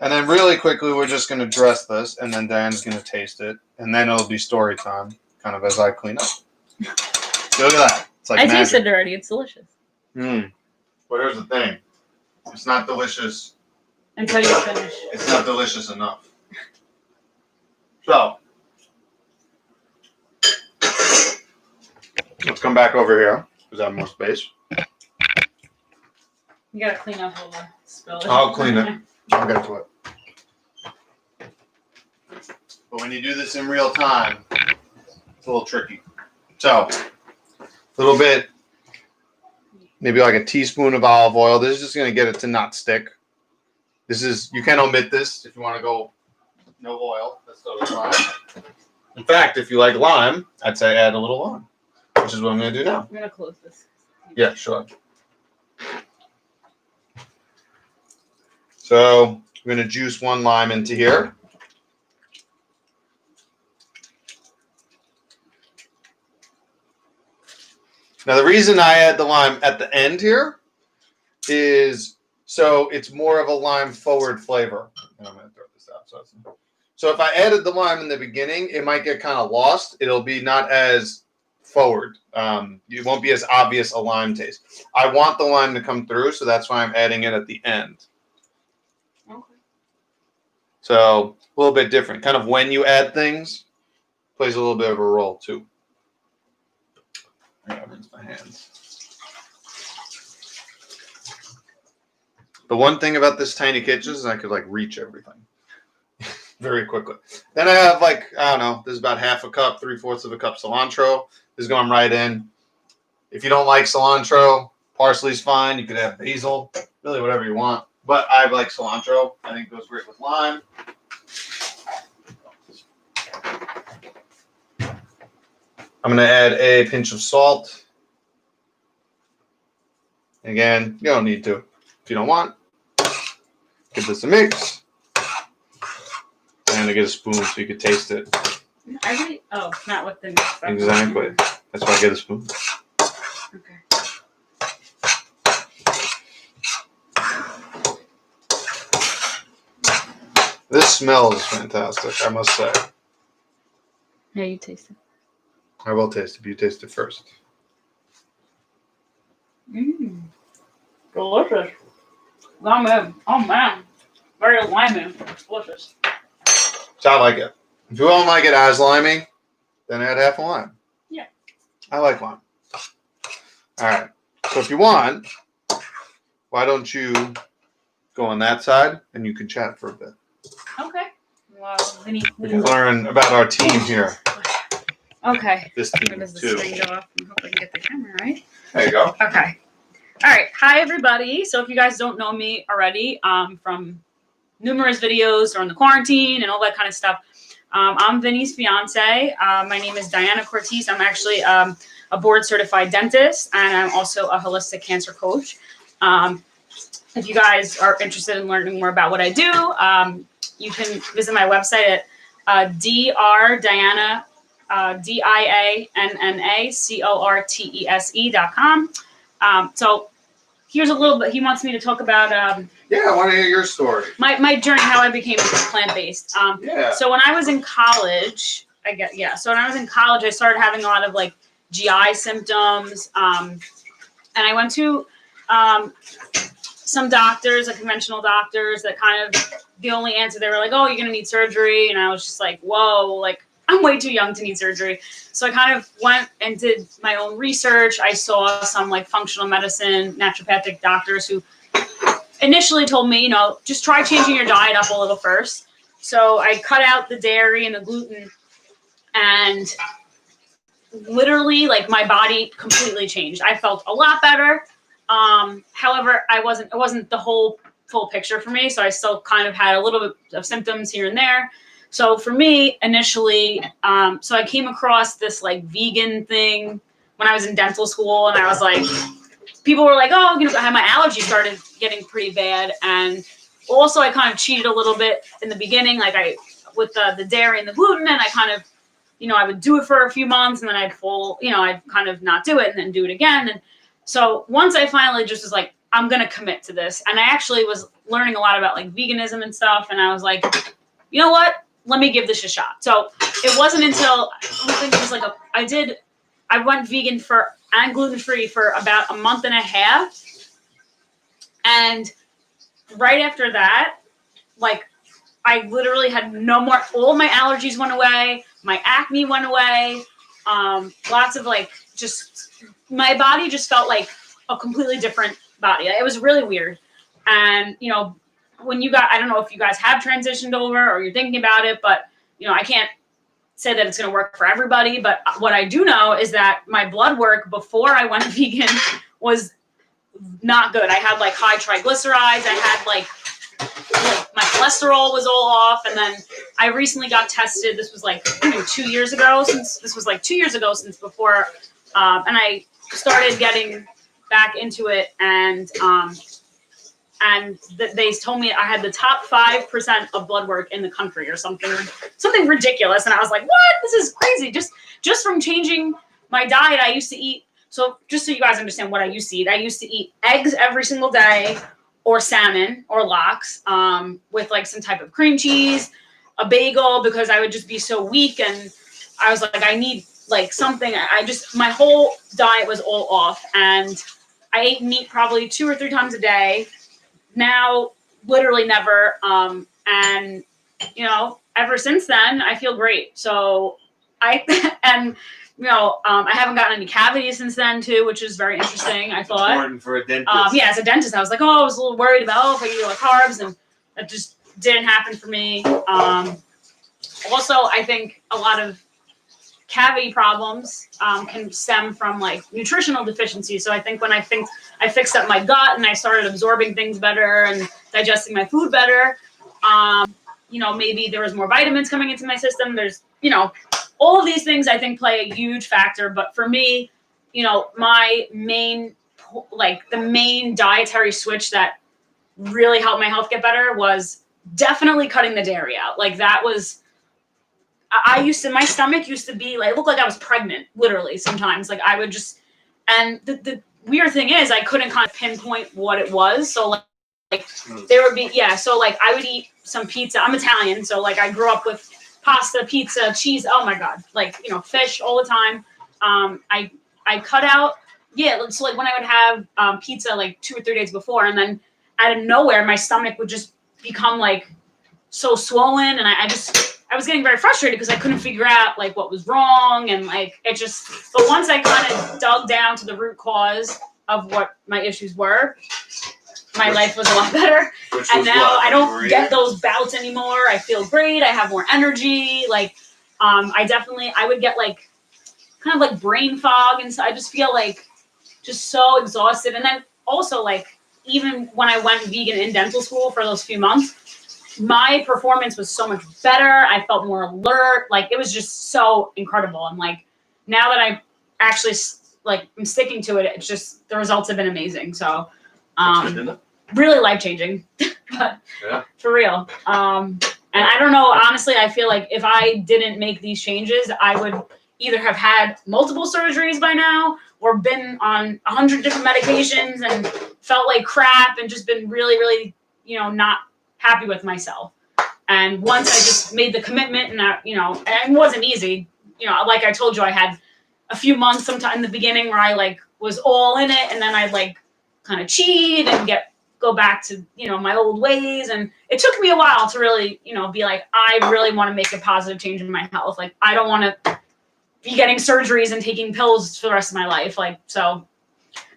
And then really quickly, we're just going to dress this, and then Diane's going to taste it, and then it'll be story time, kind of as I clean up. Look at that. It's like I magic. tasted it already. It's delicious. But here's the thing. It's not delicious. Until you finish. It's not delicious enough. So, let's come back over here, because I have more space. You gotta clean up all the spillage. I'll clean it. I'll get to it. But when you do this in real time, it's a little tricky. So, a little bit, maybe like a teaspoon of olive oil. This is just going to get it to not stick. This is, you can omit this if you want to go no oil. That's totally fine. In fact, if you like lime, I'd say add a little lime, which is what I'm going to do now. I'm gonna close this. Yeah, sure. So we're going to juice 1 lime into here. Now, the reason I add the lime at the end here is so it's more of a lime forward flavor. And I'm going to throw this out. So if I added the lime in the beginning, it might get kind of lost. It'll be not as forward. It won't be as obvious a lime taste. I want the lime to come through, so that's why I'm adding it at the end. Okay. So a little bit different. Kind of when you add things, plays a little bit of a role too. I gotta rinse my hands. The one thing about this tiny kitchen is I could like reach everything very quickly. Then I have like, I don't know, this is about half a cup, 3/4 of a cup cilantro. This is going right in. If you don't like cilantro, parsley's fine. You could have basil, really whatever you want. But I like cilantro. I think it goes great with lime. I'm going to add a pinch of salt. Again, you don't need to. If you don't want, give this a mix. And I get a spoon so you can taste it. Oh, not with the mix. Exactly. That's why I get a spoon. Okay. This smells fantastic, I must say. Yeah, you taste it. I will taste it, but you taste it first. Delicious. Lemon. Oh, man. Very limey. Delicious. So I like it. If you don't like it as limey, then add half a lime. Yeah. I like lime. All right. So if you want, why don't you go on that side and you can chat for a bit. Okay. Well, We can learn about our team here. Okay. This Where team does the too. screen go off? I hope I can get the camera right. There you go. Okay. All right. Hi, everybody. So if you guys don't know me already from numerous videos during the quarantine and all that kind of stuff, I'm Vinny's fiance. My name is Diana Cortez. I'm actually a board-certified dentist, and I'm also a holistic cancer coach. If you guys are interested in learning more about what I do, you can visit my website at DIANNACORTESE.com. So here's a little bit. He wants me to talk about Yeah, I want to hear your story. my journey, how I became plant-based. Yeah. So when I was in college, So when I was in college, I started having a lot of like GI symptoms, and I went to some doctors, like conventional doctors, that kind of the only answer they were like, "Oh, you're gonna need surgery," and I was just like, "Whoa, like I'm way too young to need surgery." So I kind of went and did my own research. I saw some like functional medicine, naturopathic doctors who initially told me, just try changing your diet up a little first. So I cut out the dairy and the gluten, and literally, like, my body completely changed. I felt a lot better. However, it wasn't the whole full picture for me. So I still kind of had a little bit of symptoms here and there. So for me, initially, so I came across this like vegan thing when I was in dental school, and I was like, people were like, "Oh, my allergies started getting pretty bad," and also I kind of cheated a little bit in the beginning, like with the dairy and the gluten, and I kind of, I would do it for a few months, and then I'd kind of not do it, and then do it again, and so once I finally just was like, I'm gonna commit to this, and I actually was learning a lot about like veganism and stuff, and I was like, you know what? Let me give this a shot. So it wasn't until I think it was like I went vegan and gluten-free for about a month and a half. And right after that, like, I literally had no more, all my allergies went away. My acne went away. Lots of like, just, my body just felt like a completely different body. It was really weird. And, when I don't know if you guys have transitioned over or you're thinking about it, but, I can't say that it's going to work for everybody. But what I do know is that my blood work before I went vegan was not good. I had like high triglycerides. I had like my cholesterol was all off. And then I recently got tested. This was like 2 years ago since before. And I started getting back into it, and they told me I had the top 5% of blood work in the country or something ridiculous. And I was like, what? This is crazy. Just from changing my diet, I used to eat. So just so you guys understand what I used to eat eggs every single day, or salmon or lox, with like some type of cream cheese, a bagel, because I would just be so weak. And I was like, I need like something. My whole diet was all off, and I ate meat probably 2 or 3 times a day. Now, literally never. And, ever since then, I feel great. So I haven't gotten any cavities since then too, which is very interesting. I thought. Important for a dentist. As a dentist, I was like, I was a little worried about, if I eat like carbs, and that just didn't happen for me. Also, I think a lot of cavity problems can stem from like nutritional deficiencies. So I think when I fixed up my gut and I started absorbing things better and digesting my food better, maybe there was more vitamins coming into my system. There's, all of these things I think play a huge factor. But for me, my the main dietary switch that really helped my health get better was definitely cutting the dairy out. Like, that was, my stomach used to be like, it looked like I was pregnant, literally, sometimes. Like, I would just, and the weird thing is, I couldn't kind of pinpoint what it was. So like there would be, so like I would eat some pizza. I'm Italian, so like I grew up with pasta, pizza, cheese. Oh my God. Like, fish all the time. I cut out, so like when I would have pizza like 2 or 3 days before, and then out of nowhere, my stomach would just become like so swollen, and I was getting very frustrated because I couldn't figure out like what was wrong, and like but once I kind of dug down to the root cause of what my issues were, my life was a lot better. And now I don't get those bouts anymore. I feel great. I have more energy. Like, I would get like kind of like brain fog, and so I just feel like just so exhausted. And then also, like, even when I went vegan in dental school for those few months, my performance was so much better. I felt more alert. Like, it was just so incredible. And like, now that I actually I'm sticking to it, it's just, the results have been amazing. So, really life-changing, but for real. And I don't know, honestly, I feel like if I didn't make these changes, I would either have had multiple surgeries by now or been on 100 different medications and felt like crap and just been really, really, not happy with myself. And once I just made the commitment and that, and it wasn't easy, like I told you, I had a few months sometime in the beginning where I like was all in it, and then I'd like kind of cheat and go back to, my old ways. And it took me a while to really, be like, I really want to make a positive change in my health. Like, I don't want to be getting surgeries and taking pills for the rest of my life. Like, so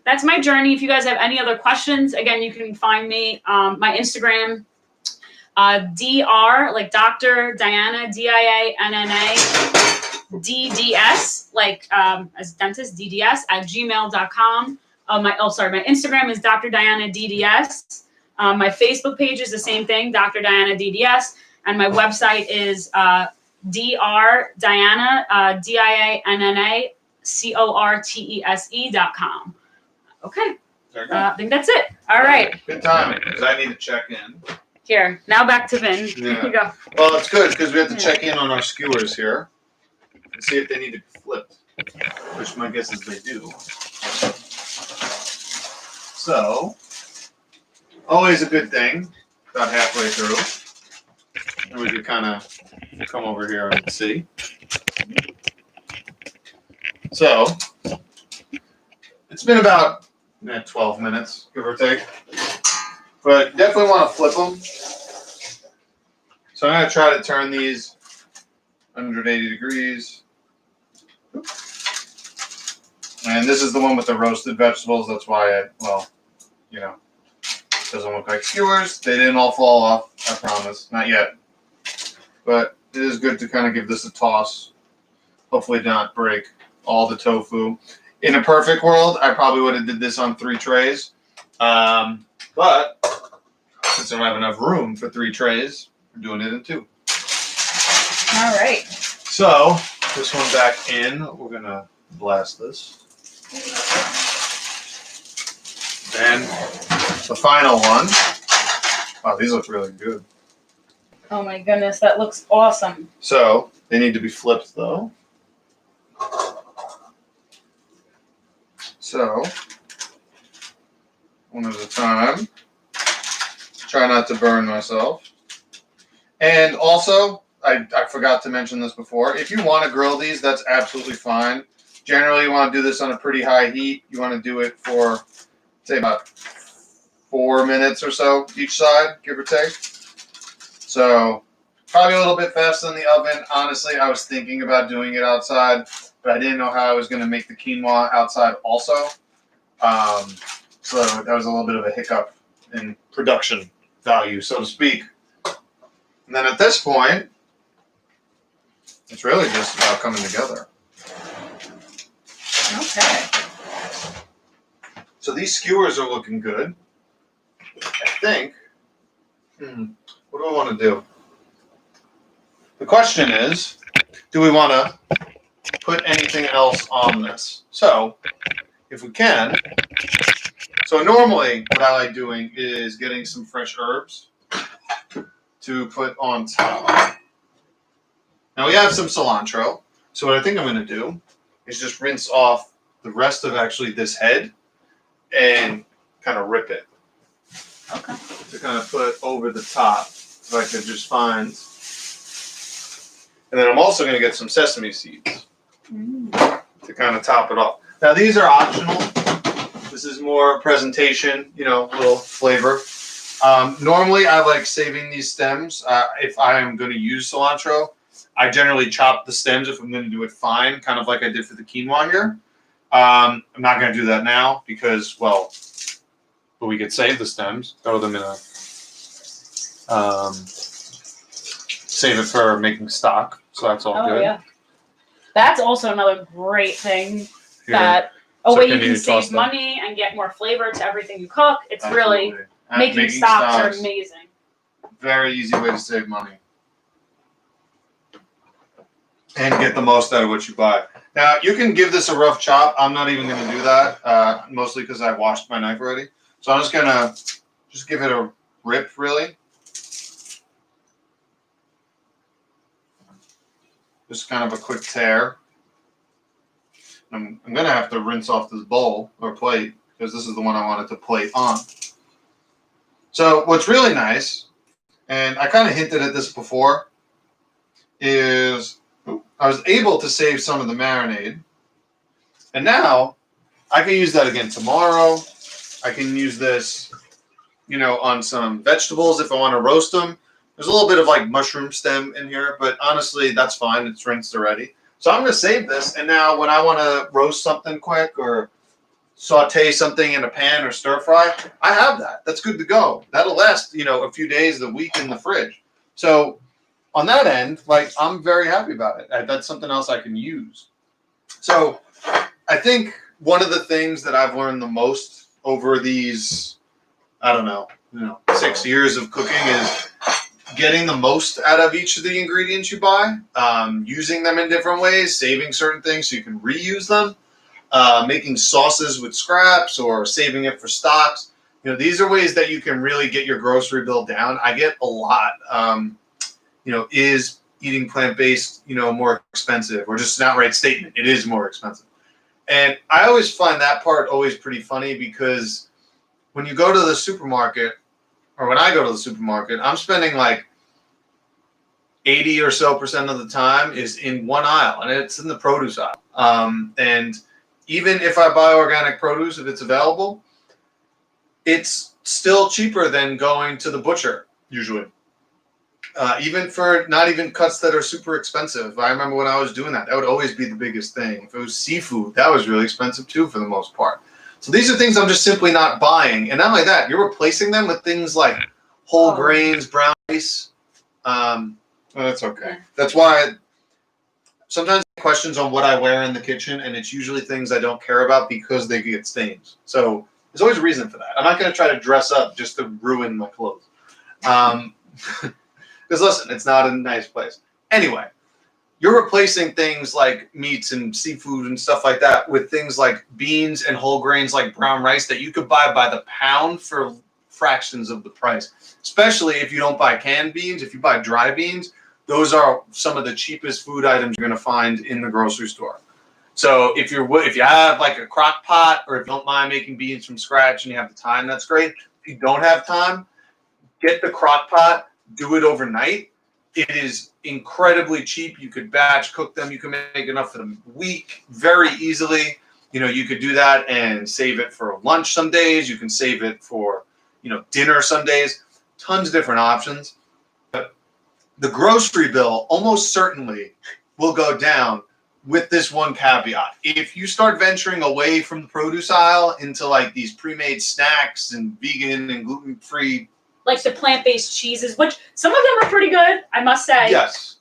that's my journey. If you guys have any other questions, again, you can find me, my Instagram, Dr. like Dr. Diana, Dianna, DDS, like as dentist, DDS at gmail.com. My Instagram is Dr. Diana DDS. My Facebook page is the same thing, Dr. Diana DDS. And my website is Dr. Diana, DIANNACORTESE.com. Okay. I think that's it. All right. Good timing, because I need to check in. Here, now back to Vin. Yeah. Here you go. Well, it's good because we have to check in on our skewers here and see if they need to be flipped, which my guess is they do. So, always a good thing about halfway through. And we could kind of come over here and see. So, it's been about 12 minutes, give or take. But definitely want to flip them. So I'm going to try to turn these 180 degrees. And this is the one with the roasted vegetables. That's why doesn't look like skewers. They didn't all fall off, I promise. Not yet. But it is good to kind of give this a toss. Hopefully not break all the tofu. In a perfect world, I probably would have did this on 3 trays. But since I don't have enough room for 3 trays, we're doing it in 2. All right. So this one back in. We're going to blast this. And the final one. Wow, these look really good. Oh my goodness, that looks awesome. So they need to be flipped though. So one at a time. Try not to burn myself. And also, I forgot to mention this before. If you want to grill these, that's absolutely fine. Generally, you want to do this on a pretty high heat. You want to do it for, say, about 4 minutes or so each side, give or take. So probably a little bit faster than the oven. Honestly, I was thinking about doing it outside, but I didn't know how I was going to make the quinoa outside also. So that was a little bit of a hiccup in production value, so to speak. And then at this point, it's really just about coming together. Okay. So these skewers are looking good. I think. What do I want to do? The question is, do we want to put anything else on this? So, if we can. So normally, what I like doing is getting some fresh herbs to put on top. Now we have some cilantro. So what I think I'm going to do is just rinse off the rest of actually this head and kind of rip it. Okay. To kind of put over the top, if I could just find. And then I'm also going to get some sesame seeds to kind of top it off. Now these are optional. This is more presentation, a little flavor. Normally I like saving these stems. If I am going to use cilantro, I generally chop the stems if I'm going to do it fine, kind of like I did for the quinoa here. I'm not going to do that now because, but we could save the stems, throw them in a, save it for making stock. So that's all good. Yeah. That's also another great thing that a way you can save money and get more flavor to everything you cook. It's really making stocks are amazing. Very easy way to save money. And get the most out of what you buy. Now, you can give this a rough chop. I'm not even going to do that, mostly because I washed my knife already. So I'm just going to give it a rip, really. Just kind of a quick tear. I'm going to have to rinse off this bowl or plate because this is the one I wanted to plate on. So what's really nice, and I kind of hinted at this before, is I was able to save some of the marinade. And now I can use that again tomorrow. I can use this, you know, on some vegetables if I want to roast them. There's a little bit of like mushroom stem in here, but honestly, that's fine. It's rinsed already. So I'm going to save this. And now when I want to roast something quick or saute something in a pan or stir fry, I have that. That's good to go. That'll last, you know, a few days, a week in the fridge. So on that end, like, I'm very happy about it. That's something else I can use. So I think one of the things that I've learned the most over these, I don't know, 6 years of cooking is getting the most out of each of the ingredients you buy, using them in different ways, saving certain things so you can reuse them, making sauces with scraps or saving it for stocks. You know, these are ways that you can really get your grocery bill down. I get a lot, is eating plant-based, more expensive, or just an outright statement, it is more expensive. And I always find that part always pretty funny because when you go to the supermarket, or when I go to the supermarket, I'm spending like 80% or so of the time is in one aisle, and it's in the produce aisle. And even if I buy organic produce, if it's available, it's still cheaper than going to the butcher, usually. Even for not even cuts that are super expensive. I remember when I was doing that, that would always be the biggest thing. If it was seafood, that was really expensive too for the most part. So these are things I'm just simply not buying. And not only that, you're replacing them with things like whole grains, brown rice. Well, that's okay. That's why sometimes I get questions on what I wear in the kitchen, and it's usually things I don't care about because they get stains. So there's always a reason for that. I'm not going to try to dress up just to ruin my clothes. Because listen, it's not a nice place. Anyway, you're replacing things like meats and seafood and stuff like that with things like beans and whole grains like brown rice that you could buy by the pound for fractions of the price. Especially if you don't buy canned beans. If you buy dry beans, those are some of the cheapest food items you're going to find in the grocery store. So if you have like a crock pot, or if you don't mind making beans from scratch and you have the time, that's great. If you don't have time, get the crock pot, do it overnight. It is incredibly cheap. You could batch cook them. You can make enough for the week very easily. You could do that and save it for lunch some days. You can save it for, dinner some days. Tons of different options. But the grocery bill almost certainly will go down with this one caveat. If you start venturing away from the produce aisle into like these pre-made snacks and vegan and gluten-free, like the plant-based cheeses, which some of them are pretty good, I must say. Yes.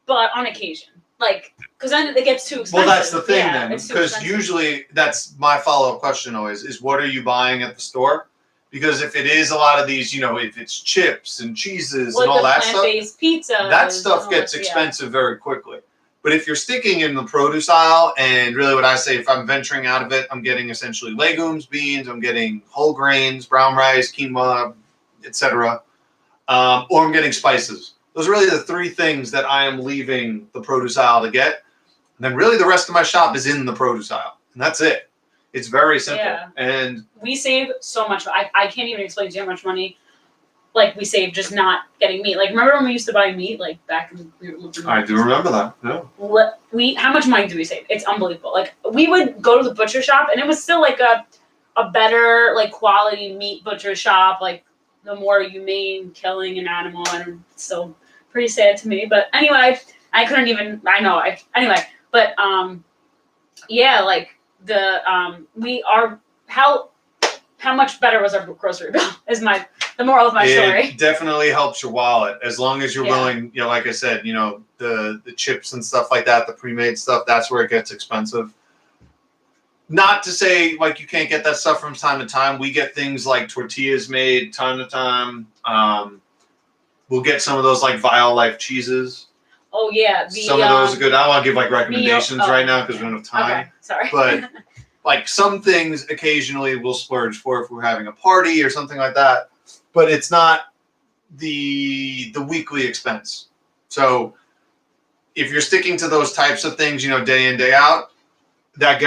But on occasion. Like, because then it gets too expensive. Well, that's the thing then. Because usually that's my follow-up question always is, what are you buying at the store? Because if it is a lot of these, if it's chips and cheeses and all that stuff. Plant-based pizza. That stuff gets expensive very quickly. But if you're sticking in the produce aisle, and really what I say, if I'm venturing out of it, I'm getting essentially legumes, beans, I'm getting whole grains, brown rice, quinoa, etc. Or I'm getting spices. Those are really the three things that I am leaving the produce aisle to get. And then really the rest of my shop is in the produce aisle. And that's it. It's very simple. Yeah. And we save so much. I can't even explain to you how much money we save just not getting meat. Like, remember when we used to buy meat back in I do remember that. Yeah. How much money do we save? It's unbelievable. We would go to the butcher shop, and it was still a better quality meat butcher shop. The more humane killing an animal, and it's still pretty sad to me. But anyway, I couldn't even. I know. Anyway, but yeah, we are how much better was our grocery bill? Is the moral of my story. It definitely helps your wallet as long as you're willing. Like I said, the chips and stuff like that, the pre-made stuff. That's where it gets expensive. Not to say you can't get that stuff from time to time. We get things like tortillas made time to time. We'll get some of those Vial Life cheeses. Oh yeah, some of those are good. I don't want to give recommendations right now because we don't have time. Okay, sorry. But some things occasionally we'll splurge for if we're having a party or something like that. But it's not the weekly expense. So if you're sticking to those types of things, you know, day in, day out, that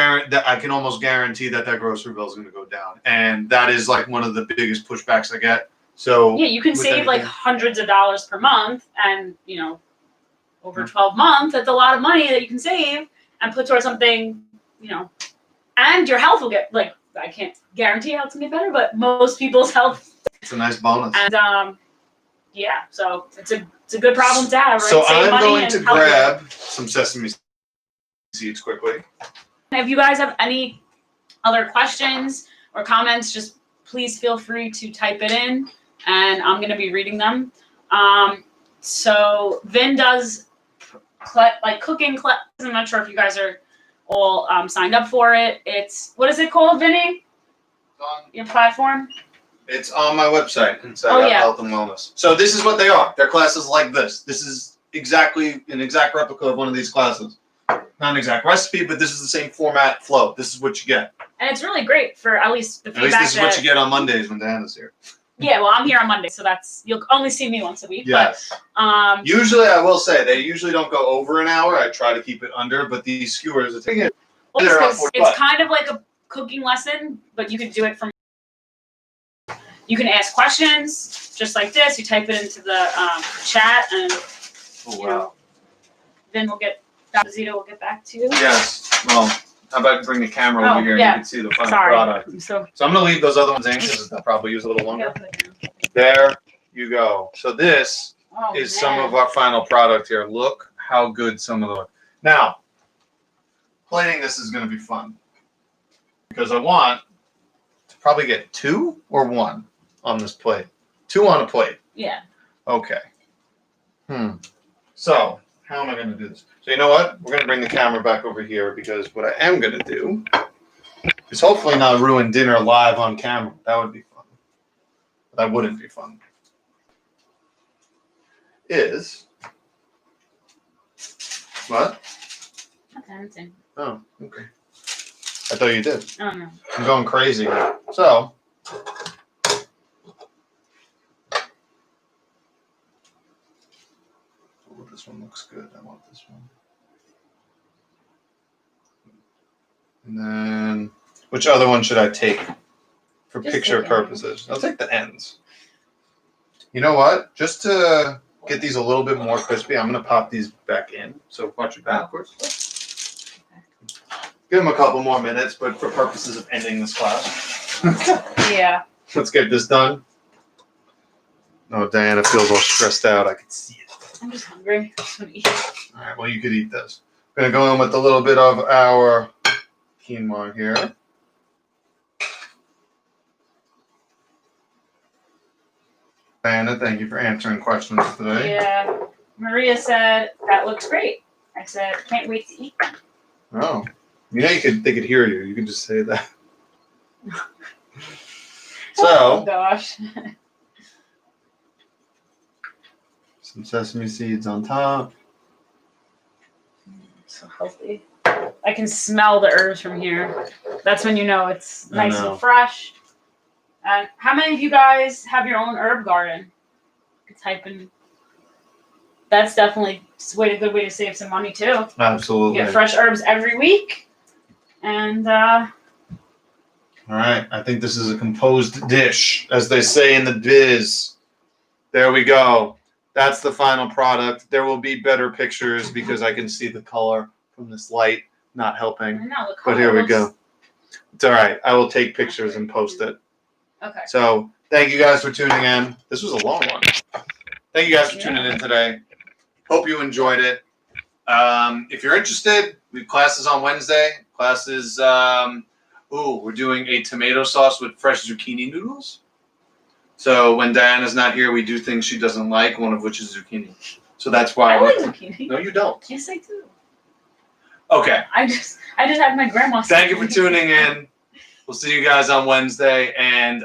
I can almost guarantee that grocery bill is going to go down. And that is like one of the biggest pushbacks I get. So yeah, you can save like hundreds of dollars per month, and you know, over 12 months, that's a lot of money that you can save and put towards something, you know, and your health will get, like, I can't guarantee how it's gonna get better, but most people's health. It's a nice bonus. And yeah, so it's a good problem to have, right? So Save I'm going and to help grab some sesame seeds quickly. If you guys have any other questions or comments, just please feel free to type it in, and I'm going to be reading them. So Vin does like cooking classes. I'm not sure if you guys are all signed up for it. It's, what is it called, Vinny? Your platform? It's on my website, inside Health and Wellness. So this is what they are. They're classes like this. This is exactly an exact replica of one of these classes. Not an exact recipe, but this is the same format, flow. This is what you get. And it's really great for at least the feedback. At least this is what you get on Mondays when Diana's here. Yeah, well, I'm here on Monday, so that's, you'll only see me once a week. Yes. But, usually, I will say, they usually don't go over an hour. I try to keep it under, but these skewers are taking it. Well, it's kind of like a cooking lesson, but you can do it from. You can ask questions just like this. You type it into the chat, and you know, then we'll get. Dr. Zito will get back to you. Yes. Well, how about bring the camera over here and you can see the final product. So I'm going to leave those other ones in because they'll probably use a little longer. There you go. So this is some of our final product here. Look how good some of the. Now, plating this is going to be fun because I want to probably get 2 or 1 on this plate. 2 on a plate. Yeah. Okay. So how am I going to do this? So you know what? We're going to bring the camera back over here because what I am going to do is hopefully not ruin dinner live on camera. That would be fun. But that wouldn't be fun. Is what? Okay. Oh, okay. I thought you did. I don't know. I'm going crazy. So this one looks good. I want this one. And then, which other one should I take for Just picture take purposes? I'll take the ends. You know what? Just to get these a little bit more crispy, I'm going to pop these back in. So watch your back, of course. Give them a couple more minutes, but for purposes of ending this class. Yeah. Let's get this done. Oh, Diana feels all stressed out. I can see it. I'm just hungry. I just want to eat. All right, well, you could eat this. We're going to go in with a little bit of our quinoa here. Diana, thank you for answering questions today. Yeah. Maria said, that looks great. I said, can't wait to eat them. Oh. You know they could hear you. You can just say that. Oh, gosh. Some sesame seeds on top. So healthy. I can smell the herbs from here. That's when you know it's nice and fresh. And how many of you guys have your own herb garden? You can type in. That's definitely a good way to save some money too. Absolutely. You get fresh herbs every week. And all right. I think this is a composed dish, as they say in the biz. There we go. That's the final product. There will be better pictures because I can see the color from this light not helping. But here we go. It's all right. I will take pictures and post it. Okay. So thank you guys for tuning in. This was a long one. Thank you guys for tuning in today. Hope you enjoyed it. If you're interested, we have classes on Wednesday. Classes, we're doing a tomato sauce with fresh zucchini noodles. So when Diana's not here, we do things she doesn't like, one of which is zucchini. So that's why. I like zucchini. No, you don't. Yes, I do. Okay. I just had my grandma. Thank you for tuning in. We'll see you guys on Wednesday, and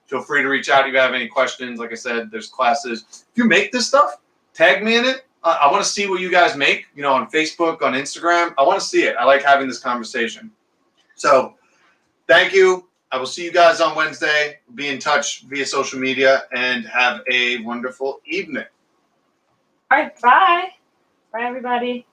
feel free to reach out if you have any questions. Like I said, there's classes. If you make this stuff, tag me in it. I want to see what you guys make, on Facebook, on Instagram. I want to see it. I like having this conversation. So thank you. I will see you guys on Wednesday. Be in touch via social media, and have a wonderful evening. All right, bye. Bye, everybody.